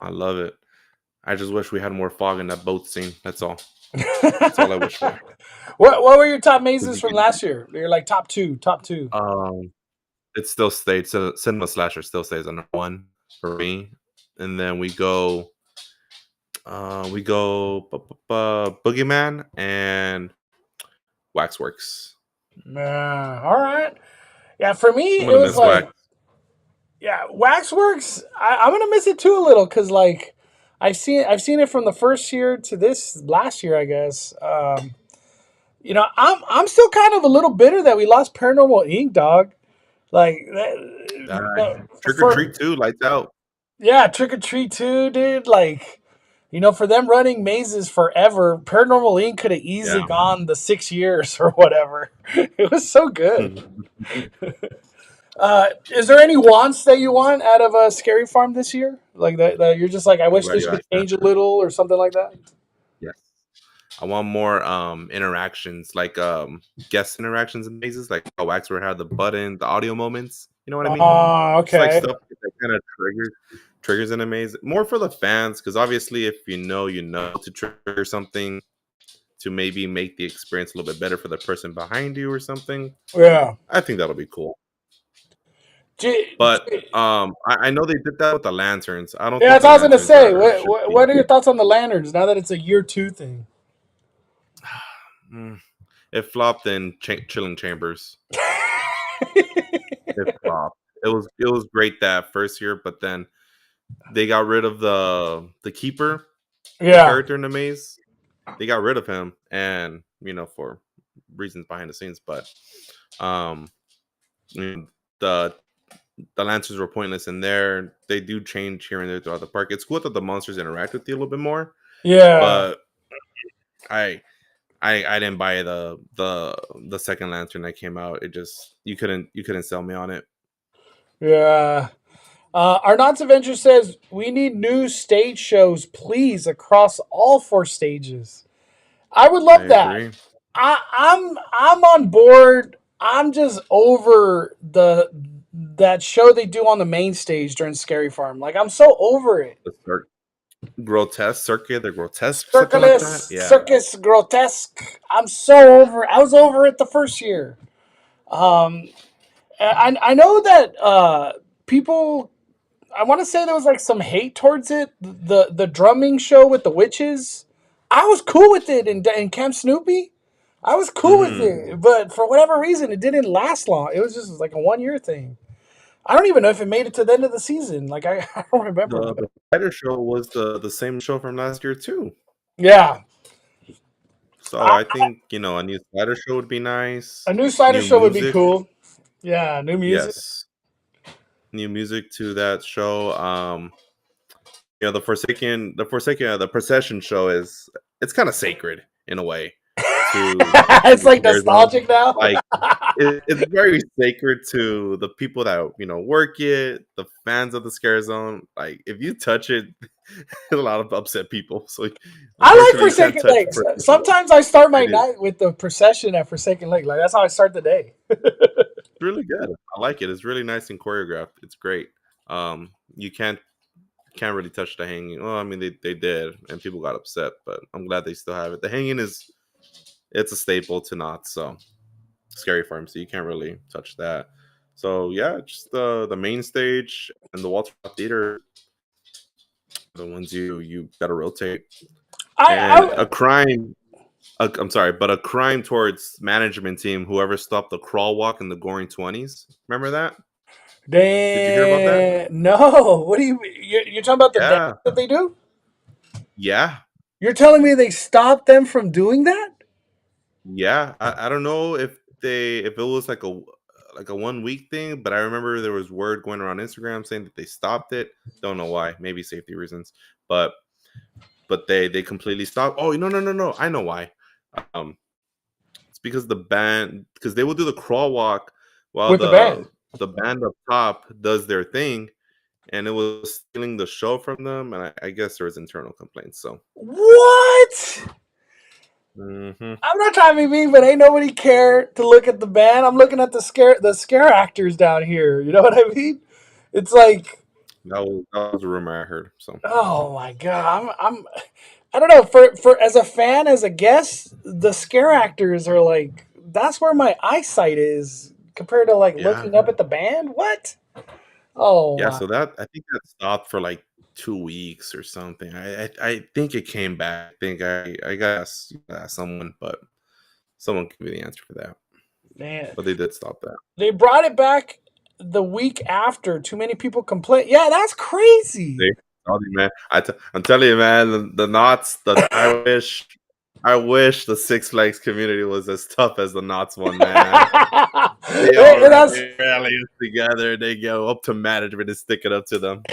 I love it. I just wish we had more fog in that boat scene. That's all. That's all I wish for. What were your top 'Cause mazes you from can- last year? You're like top two, top two. Um, it still stayed. So Cinema Slasher still stays on one for me, and then Boogeyman and Waxworks. All right. Yeah, for me I'm it gonna was miss Wax. like Waxworks. I'm gonna miss it too a little because like I've seen it from the first year to this last year, I guess. I'm still kind of a little bitter that we lost Paranormal Inc. Dog. Like Trick or for Treat 2, lights out. yeah, Trick or Treat too, dude. Like for them running mazes forever, Paranormal Inc. could have easily Yeah. gone the 6 years or whatever. It was so good. Is there any wants that you want out of a Scary Farm this year? Like that you're just like, I I'm wish glad this you could asked that. change a little or something like that? Yes. I want more interactions, like guest interactions in mazes, like how Waxwork had the button, the audio moments. You know what I mean? Oh, Just like okay. stuff that kind of triggers in a maze. More for the fans, because obviously if to trigger something to maybe make the experience a little bit better for the person behind you or something. Yeah. I think that'll be cool. G- But G- I know they did that with the lanterns. I don't yeah, think that's the what I was gonna lanterns say. are What, should what be. what are your thoughts on the lanterns now that it's a year two thing? Mm. It flopped in Chilling Chambers. It flopped. It was great that first year, but then they got rid of the keeper, the Yeah. character in the maze. They got rid of him, and for reasons behind the scenes. But um, the the lancers were pointless in there. They do change here and there throughout the park. It's cool that the monsters interact with you a little bit more, Yeah. but I I didn't buy the second lantern that came out. It just you couldn't sell me on it. Yeah. Our Knots Adventure says we need new stage shows, please, across all four stages. I would I love that. agree. I'm on board. I'm just over that show they do on the main stage during Scary Farm. Like I'm so over it. The grotesque circuit, the grotesque something like that. Circus, Yeah. circus, grotesque. I'm so over. I was over it the first year. Um, I know that people. I want to say there was like some hate towards it. The drumming show with the witches. I was cool with it in Camp Snoopy. I was cool with Hmm. it, but for whatever reason, it didn't last long. It was just like a 1 year thing. I don't even know if it made it to the end of the season. Like I don't remember. The But the spider show was the same show from last year too. yeah, So I, I think a new spider show would be nice. a new cider New show would be music, cool. Yeah, new music. yes. New music to that show. The Forsaken, the procession show it's kind of sacred in a way. It's the like scare zone. nostalgic now. Like it's very sacred to the people that work it, the fans of the scare zone. Like if you touch it, a lot of upset people. So I like unfortunately, you can't Forsaken touch Lakes. Forbidden West. Sometimes I start my It is night with the procession at Forsaken Lake. Like that's how I start the day. really good. I like it. It's really nice and choreographed. It's great. You can't really touch the hanging. Well, I mean they did, and people got upset, but I'm glad they still have it. The hanging it's a staple to Knott, so Scary Farm, so you can't really touch that. So yeah, just the main stage and the Walter Scott Theater, the ones you gotta rotate. And I I'm sorry, but a crime towards management team, whoever stopped the crawl walk in the Goring 20s. Remember that? Did you hear about that? no. What do you're talking about the dance Yeah, that they do? yeah, You're telling me they stopped them from doing that? yeah. I don't know if it was like a 1 week thing, but I remember there was word going around Instagram saying that they stopped it. Don't know why, maybe safety reasons, but they completely stopped. Oh no! I know why. Um, it's because because they will do the crawl walk while With the band. the band up top does their thing, and it was stealing the show from them, and I guess there was internal complaints. So, What? hmm I'm not trying to be mean, but ain't nobody care to look at the band. I'm looking at the scare actors down here. You know what I mean? It's like, that was a rumor I heard. So, oh my god, I don't know. For as a fan, as a guest, the scare actors are like that's where my eyesight is compared to like yeah, looking up at the band. What? Oh yeah. my. So that I think that stopped for like 2 weeks or something. I think it came back. I think I guess someone, but someone can be the answer for that. Man, But they did stop that. they brought it back the week after. Too many people complain. Yeah, that's crazy. See? Told you, man. I'm telling you, man. The knots. I wish the Six Flags community was as tough as the knots one, man. They all And that's rally together. They go up to management and stick it up to them.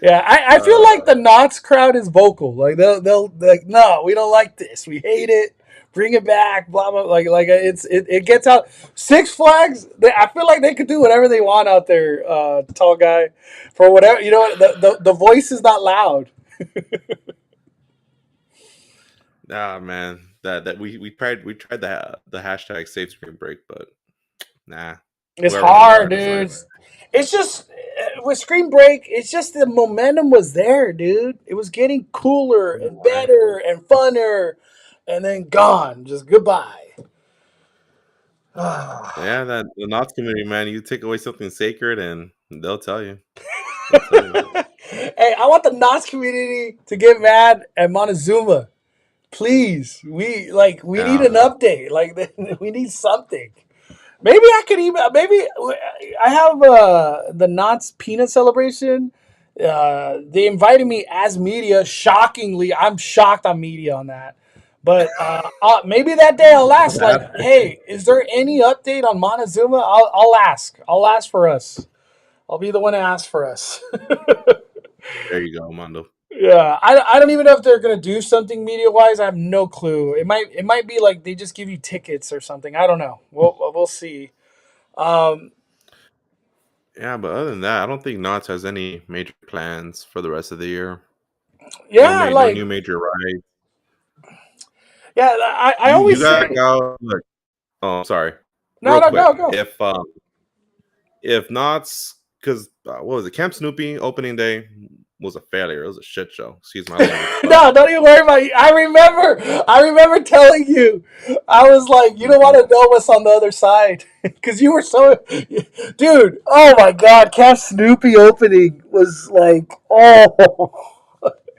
yeah, I feel like Uh, the Knots crowd is vocal. Like they'll like, no, we don't like this. We hate it. Bring it back. Blah blah. Like it gets out. Six Flags. I feel like they could do whatever they want out there. Tall guy, for whatever you know. What the voice is not loud. nah, man. That we tried the hashtag Save Screen Break, but nah. It's Whoever's in hard, charge is dude. right. It's just with Screen Break. It's just the momentum was there, dude. It was getting cooler and better and funner, and then gone. Just goodbye. Yeah, that the knots community, man. You take away something sacred, and they'll tell you. They'll tell you. Hey, I want the Knots community to get mad at Montezuma. Please, we need Yeah, an update. Like we need something. Maybe I could even maybe I have the Knott's peanut celebration. They invited me as media. Shockingly, I'm shocked on media on that. But maybe that day I'll ask. Like, hey, is there any update on Montezuma? I'll ask. I'll ask for us. I'll be the one to ask for us. there you go, Mondo. Yeah, I don't even know if they're gonna do something media wise. I have no clue. It might be like they just give you tickets or something. I don't know. We'll see. Um, Yeah, but other than that, I don't think Knott's has any major plans for the rest of the year. yeah, No like new major rides. yeah. I You always gotta say go. Look, oh, sorry. no, Real no, go quick, go. if Knott's, because what was it? Camp Snoopy opening day was a failure. It was a shit show. Excuse my language, but No, don't even worry about it. I remember telling you. I was like, you don't want to know what's on the other side because you were so, dude. Oh my God, Camp Snoopy opening was like, oh,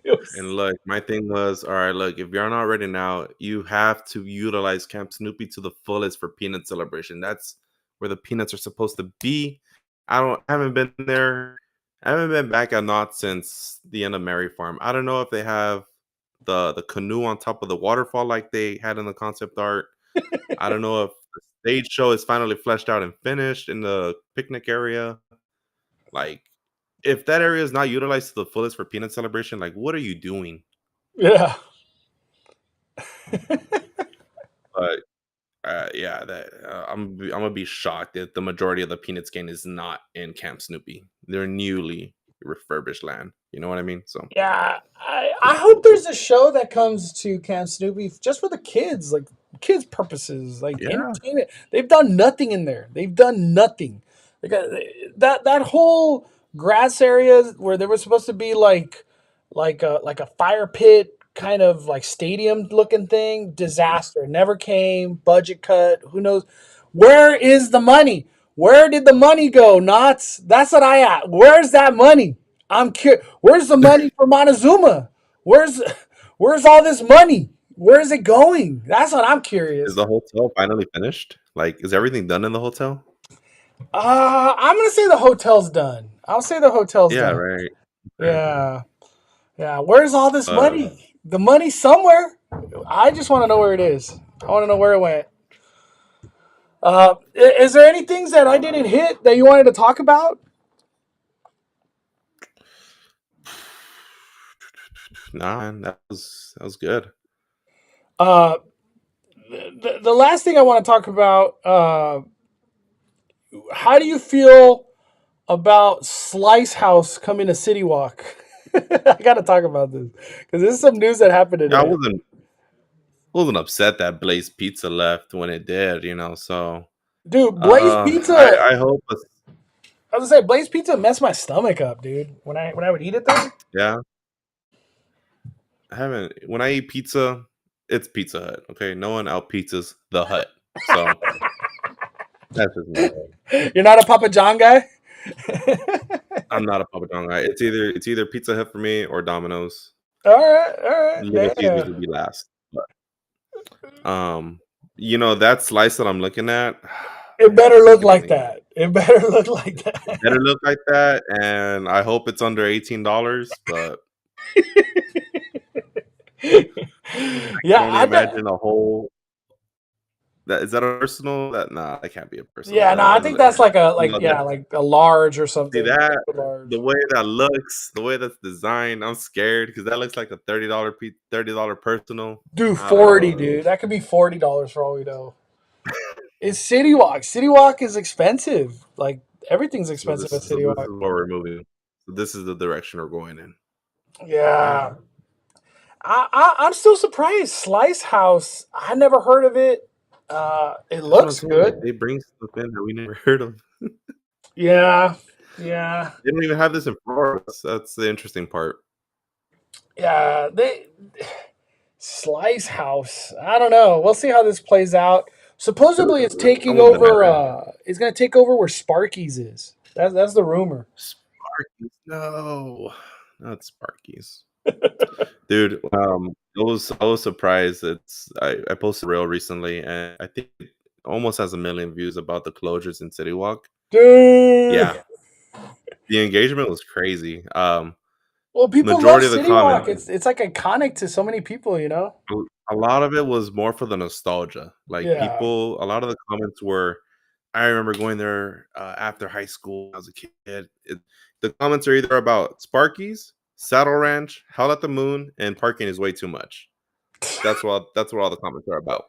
it and was, look, my thing was, all right, look, if you're not ready now, you have to utilize Camp Snoopy to the fullest for Peanut Celebration. That's where the peanuts are supposed to be. I haven't been there. I haven't been back at Knott since the end of Mary Farm. I don't know if they have the canoe on top of the waterfall like they had in the concept art. I don't know if the stage show is finally fleshed out and finished in the picnic area. Like, if that area is not utilized to the fullest for Peanut Celebration, like, what are you doing? yeah. But yeah, that I'm gonna be shocked that the majority of the Peanut skin is not in Camp Snoopy. They're newly refurbished land. You know what I mean? So Yeah, I hope there's a show that comes to Camp Snoopy just for the kids, like kids purposes, like yeah, entertainment. They've done nothing in there. They've done nothing. They got that whole grass area where there was supposed to be like a fire pit kind of like stadium looking thing. Disaster. Never came. Budget cut. Who knows? Where is the money? Where did the money go? Knots. That's what I ask. Where's that money? I'm curious. Where's the money for Montezuma? Where's where's all this money? Where is it going? That's what I'm is curious. the hotel finally finished? Like, is everything done in the hotel? I'm gonna say the hotel's done. I'll say the hotel's Yeah, done. right. Okay. Yeah, yeah. Where's all this But money? The money's somewhere. I just want to know where it is. I want to know where it went. Is there any things that I didn't hit that you wanted to talk about? nah, man, that was good. Uh, the last thing I want to talk about. How do you feel about Slice House coming to CityWalk? I got to talk about this because this is some news that happened Yeah, I today. wasn't upset that Blaze Pizza left when it did, so Dude, Blaze I Pizza. I hope I was gonna say Blaze Pizza messed my stomach up, dude. When I would eat it there. yeah. I haven't when I eat pizza, it's Pizza Hut. Okay, no one out pizzas the Hut. So that's just me. You're not a Papa John guy. I'm not a Papa John guy. It's either Pizza Hut for me or Domino's. All right, all right, Little Caesars yeah. would be last. But, that slice that I'm looking at, It man, better I look keep like thinking that. It better look like it better that. look like that, and I hope it's under $18. But I can Yeah, only imagine a whole. That is that a personal? That can't be a personal. yeah. No, That I is think that's like a that like a large or see something. that A large. the way that looks, the way that's designed. I'm scared because that looks like a $30 personal. Dude, I don't 40, know. dude. That could be $40 for all we know. It's CityWalk. CityWalk is expensive. Like everything's So expensive at this CityWalk. is where we're moving. So this is the direction we're going in. Yeah. Man, I'm still surprised. Slice House. I never heard of it. It that's what I'm looks saying. good. They bring stuff in that we never heard of. Yeah. Yeah. They don't even have this in Florida. That's the interesting part. Yeah. Slice House. I don't know. We'll see how this plays out. Supposedly it's I taking wouldn't over imagine it's gonna take over where Sparky's is. That's the rumor. Sparkies. No, not Sparkies, dude. I was surprised. I posted a reel recently, and I think it almost has 1 million views about the closures in City Walk. Dude. Yeah, the engagement was crazy. Well, people love Majority of the CityWalk. comments, It's like iconic to so many people, you know? a lot of it was more for the nostalgia. Like Yeah. a lot of the comments were, I remember going there after high school when I was a kid. The comments are either about Sparky's, Saddle Ranch, Hell at the Moon, and parking is way too much. That's what all the comments are about.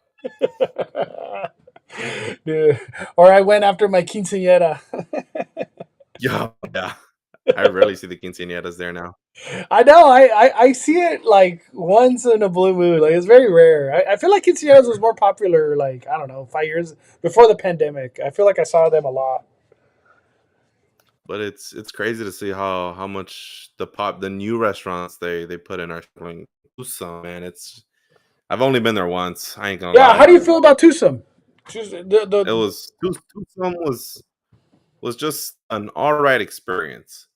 Dude. Or I went after my quinceañera. Yeah, yeah. I rarely see the quinceañeras there now. I know. I see it like once in a blue moon. Like it's very rare. I feel like quinceañeras was more popular. Like I don't know, 5 years before the pandemic. I feel like I saw them a lot. But it's crazy to see how much the new restaurants they put in are struggling. Some man, I've only been there once. I ain't gonna Yeah. How lie. do you feel about Tucson? It was Tucson was just an all right experience.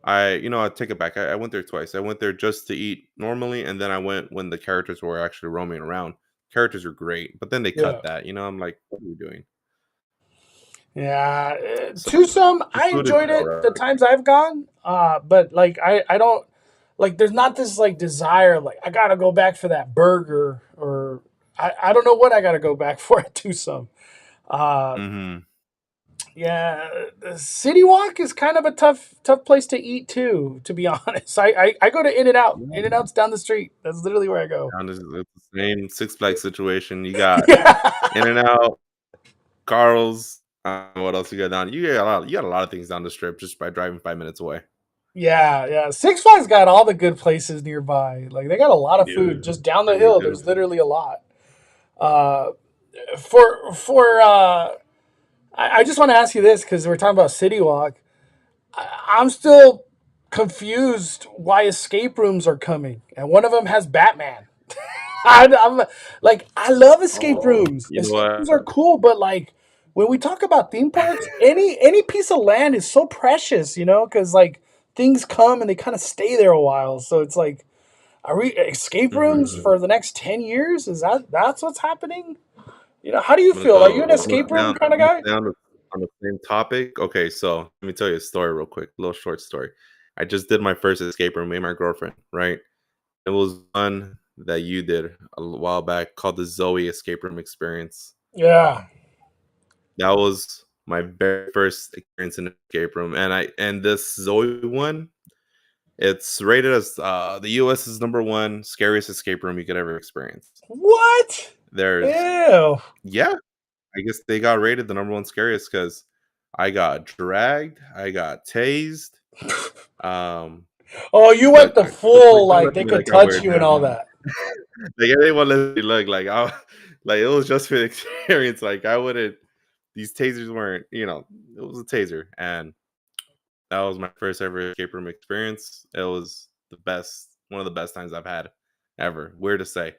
I take it back. I went there twice. I went there just to eat normally, and then I went when the characters were actually roaming around. Characters are great, but then they Yeah. cut that. I'm like, what are we doing? Yeah. So Tucson, the I food is enjoyed all it the right. times I've gone. But like I don't like. There's not this like desire. Like I gotta go back for that burger or I don't know what I gotta go back for at Tucson. Uh, Mm-hmm. Yeah, CityWalk is kind of a tough place to eat too. To be honest, I go to In and Out. In and Yeah. Out's down the street. That's literally where I go. It's the same Six Flags situation. You got Yeah, In and Out, Carl's. What else you got down? You got a lot of things down the strip just by driving 5 minutes away. yeah. Six Flags got all the good places nearby. Like they got a lot They of food do. just down They the really hill. do. There's literally a lot. Uh, for I just want to ask you this because we're talking about CityWalk. I'm still confused why escape rooms are coming, and one of them has Batman. I'm like, I love escape Oh, rooms. you know Escape what? rooms are cool, but like when we talk about theme parks, any piece of land is so precious, because like things come and they kind of stay there a while. So it's like, are we escape rooms Mhm. for the next 10 years? That's what's happening? How do you I'm feel? Are you gonna an I'm gonna escape stay room on kind of I'm gonna guy? stay on the same topic. Okay, so let me tell you a story real quick, a little short story. I just did my first escape room, me and my girlfriend, right? It was one that you did a while back called the Zoe Escape Room Experience. Yeah. That was my very first experience in an escape room, and this Zoe one, it's rated as the US's #1 scariest escape room you could ever experience. What? There's Ew. Yeah, I guess they got rated the #1 scariest because I got dragged, I got tased. Um, Oh, you went look, the don't full don't like look they at me could like I'm touch weird, you and man. all that. Like anyone let me look like like it was just for the experience. Like I wouldn't. These tasers weren't, it was a taser, and that was my first ever escape room experience. It was the best, one of the best times I've had ever. Weird to say,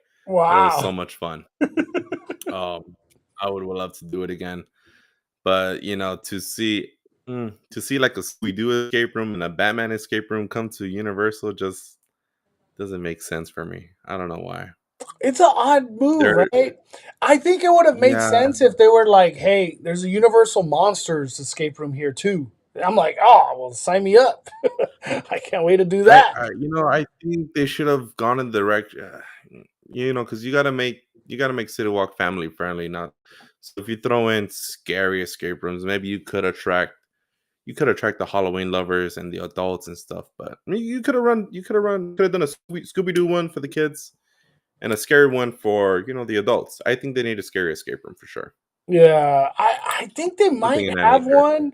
but it was so Wow. much fun. Um, I would love to do it again. But to see like a Scooby Doo escape room and a Batman escape room come to Universal just doesn't make sense for me. I don't know why. It's an odd move, They're right? I think it would have made Yeah, sense if they were like, "Hey, there's a Universal Monsters escape room here too." I'm like, "Oh, well, sign me up." I can't wait to do that. I think they should have gone in the direction, because you gotta make City Walk family friendly. Not so if you throw in scary escape rooms, maybe you could attract the Halloween lovers and the adults and stuff. But I mean, you could have done a Scooby Doo one for the kids and a scary one for the adults. I think they need a scary escape room for sure. Yeah, I think they Something might in that have nature. one,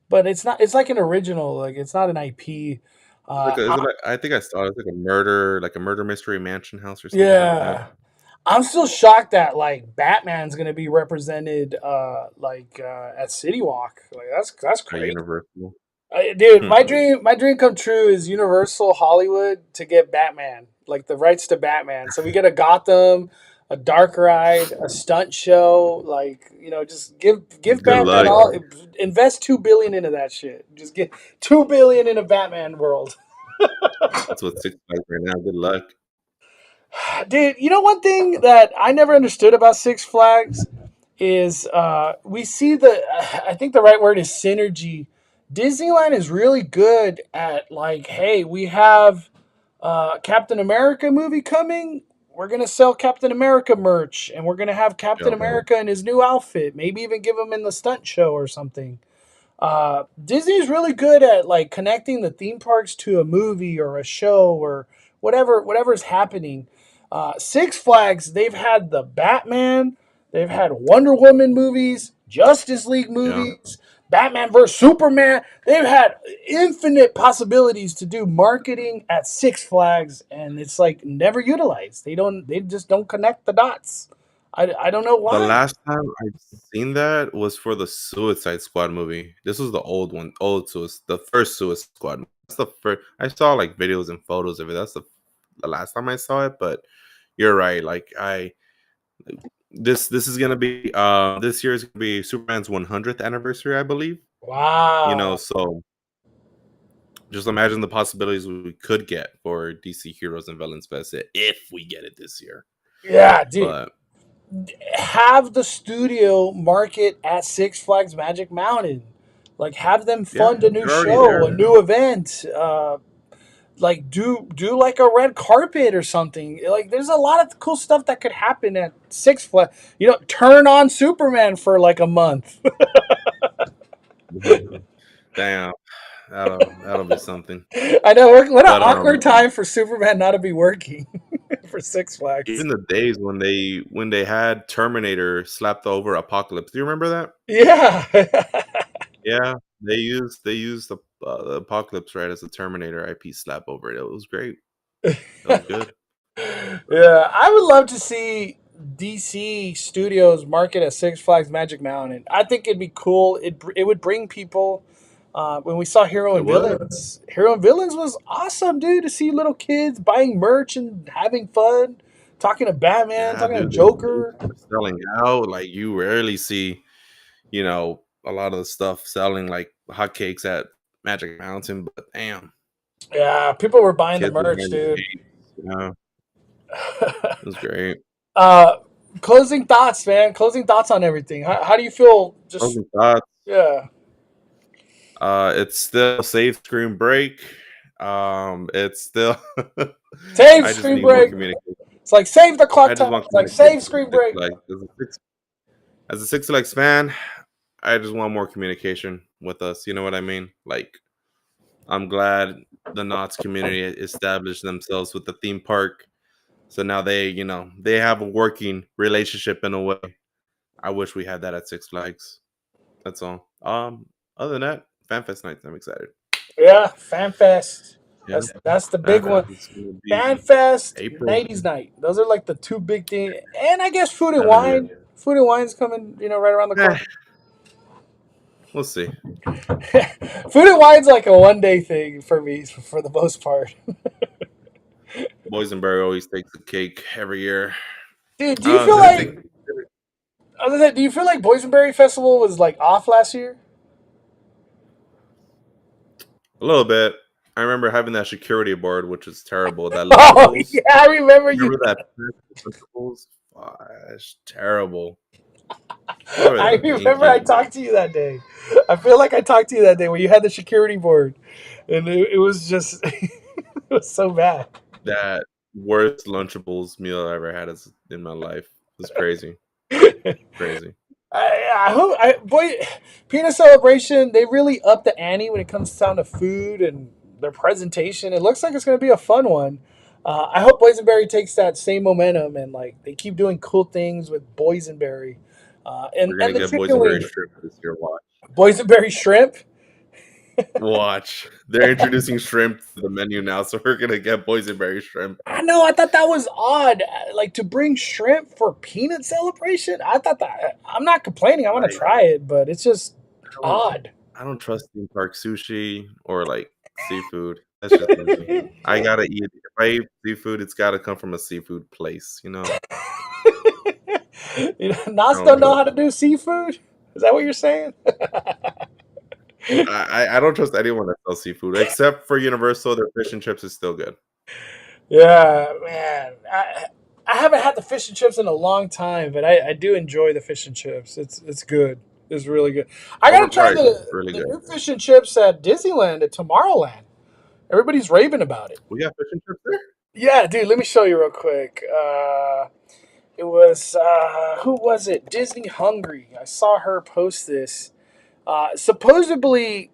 but it's not. It's like an original. Like it's not an IP. It's like Uh, a, is I, it like, I think I saw it's like a murder mystery mansion house or something like that. yeah, I'm still shocked that like Batman's gonna be represented at City Walk. Like that's A crazy. Universal. Dude, my dream come true is Universal Hollywood to get Batman, like the rights to Batman. So we get a Gotham, a dark ride, a stunt show. Like just give Good Batman luck. all. Invest 2 billion into that shit. Just get 2 billion in a Batman world. That's what Six Flags right now. Good luck. Dude, one thing that I never understood about Six Flags is we see I think the right word is synergy. Disneyland is really good at like, hey, we have Captain America movie coming. We're gonna sell Captain America merch, and we're gonna have Captain Yep. America in his new outfit. Maybe even give him in the stunt show or something. Disney's really good at like connecting the theme parks to a movie or a show or whatever's happening. Six Flags, they've had the Batman, they've had Wonder Woman movies, Justice League Yeah. movies, Batman vs Superman. They've had infinite possibilities to do marketing at Six Flags, and it's like never utilized. They just don't connect the dots. I don't know The why. last time I've seen that was for the Suicide Squad movie. This was the old one, the first Suicide Squad. That's the first. I saw like videos and photos of it. That's the last time I saw it. But you're right. Like this is gonna be this year is gonna be Superman's 100th anniversary, I believe. Wow. So just imagine the possibilities we could get for DC Heroes and Villains Fest if we get it this year. Yeah, dude. But Have the studio market at Six Flags Magic Mountain. Like have them yeah, fund a new they're already show, a there. new event. Like do like a red carpet or something. Like there's a lot of cool stuff that could happen at Six Flags. Turn on Superman for like a month. Damn, that'll be something. I know. What an But awkward time for Superman not to be working for Six Flags. even the days when they had Terminator slapped over Apocalypse, do you remember that? Yeah. Yeah, they used the Apocalypse right as a Terminator IP slap over it. It was great. It was good. Yeah, I would love to see DC Studios market at Six Flags Magic Mountain. I think it'd be cool. It would bring people. When we saw Hero It and was. Villains, Hero and Villains was awesome, dude. To see little kids buying merch and having fun, talking to Batman, Yeah, talking to dude, the merch Joker. was selling out. Like you rarely see, a lot of the stuff selling like hotcakes at Magic Mountain. But damn, Yeah, people were buying the kids were merch, buying the dude. cakes. Yeah, it was great. uh, Closing thoughts, man. Closing thoughts on everything. How do you feel? Just Closing thoughts. yeah. It's still safe screen break. It's still. Save I just screen need more break. communication. It's like save the I clock just time. want It's like communication. save screen Six break. Flags. As a Six Flags fan, I just want more communication with us. You know what I mean? Like, I'm glad the Knott's community established themselves with the theme park. So now they have a working relationship in a way. I wish we had that at Six Flags. That's all. Other than that, FanFest nights. I'm excited. Yeah, FanFest. Yeah, That's the big one. FanFest is gonna be FanFest, April. 90s night. Those are like the two big things. And I guess food and Hell yeah. wine. Food and wine's coming, right around the Eh, corner. we'll see. Food and wine's like a 1 day thing for me, for the most part. Boysenberg always takes the cake every year. Dude, do you feel The like, thing, other than, do you feel like Boysenberry Festival was like off last year? a little bit. I remember having that security board, which was terrible. That Oh, Lunchables. yeah, I remember you. Remember that Lunchables? Oh, that's terrible. What were I they remember I thinking? talked to you that day. I feel like I talked to you that day when you had the security board. And it was just, it was so bad. That worst Lunchables meal I ever had in my life. It was crazy. Crazy. I hope boy, Peanut Celebration, they really upped the ante when it comes down to food and their presentation. It looks like it's going to be a fun one. I hope Boysenberry takes that same momentum and like they keep doing cool things with Boysenberry, We're and gonna the get chicken boysenberry wing, shrimp this year. Watch. Boysenberry shrimp. Watch. They're introducing shrimp to the menu now, so we're gonna get boysenberry shrimp. I know. I thought that was odd, like to bring shrimp for Peanut Celebration. I thought that. I'm not complaining. I want to Like, try it, but it's just I don't, odd. I don't trust theme park sushi or like seafood. That's just me. I gotta eat. If I eat seafood, it's gotta come from a seafood place. I Knots don't don't know trust. how to do seafood. Is that what you're saying? I don't trust anyone that sells seafood except for Universal. Their fish and chips is still good. Yeah, man. I haven't had the fish and chips in a long time, but I do enjoy the fish and chips. It's good. It's really good. I gotta try Overpriced, the really the good. new fish and chips at Disneyland at Tomorrowland. Everybody's raving about it. We got fish and chips there. Yeah, dude. Let me show you real quick. It was who was it? Disney Hungry. I saw her post this. Supposedly,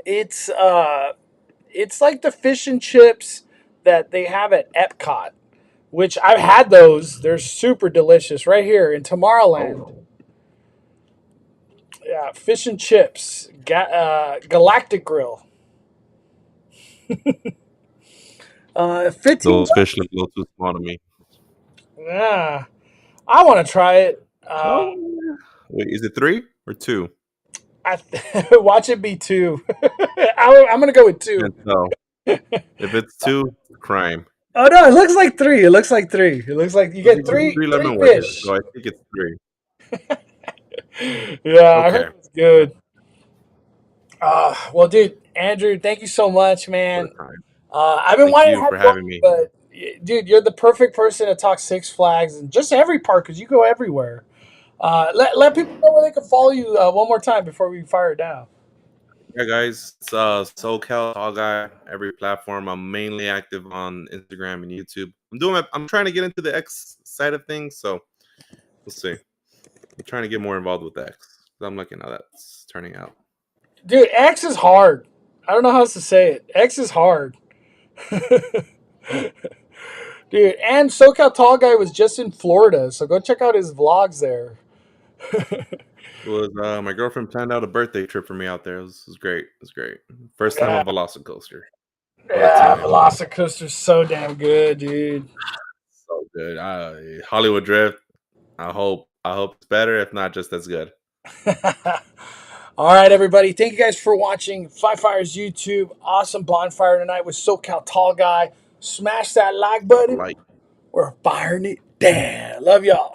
it's uh, it's like the fish and chips that they have at Epcot, which I've had those. They're super delicious right here in Oh, Tomorrowland. Yeah, fish and chips, Galactic Grill. 15 those fish bucks. look a little too small to me. Yeah, I want to try it. Oh, wait, is it 3 or 2? I watch it be two. I'm gonna go with two. Can't tell. If it's 2, crime. Oh no, it looks like three. It looks like three. It looks like you But they get give you three 3 three lemon wedges, fish. so I think it's 3. Yeah, I heard Okay. it was good. Well, dude, Andrew, thank you so much, For man. the time. I've been Thank wanting to you have for you on, having me. but dude, you're the perfect person to talk Six Flags and just every park because you go everywhere. Let people know where they can follow you one more time before we fire it down. Yeah, guys, it's SoCalTallGuy, every platform. I'm mainly active on Instagram and YouTube. I'm trying to get into the X side of things, so we'll see. I'm trying to get more involved with X. I'm liking how that's turning out. Dude, X is hard. I don't know how else to say it. X is hard. Dude, and SoCal Tall Guy was just in Florida, so go check out his vlogs there. It was my girlfriend planned out a birthday trip for me out there. It was great. It was great. First time Yeah, on Velocicoaster. What a yeah, time. Velocicoaster's so damn good, dude. So good. Hollywood Drift. I hope it's better, if not just as good. All right, everybody. Thank you guys for watching Five Fires YouTube. Awesome bonfire tonight with SoCal Tall Guy. Smash that like button. Like We're firing it down. Love y'all.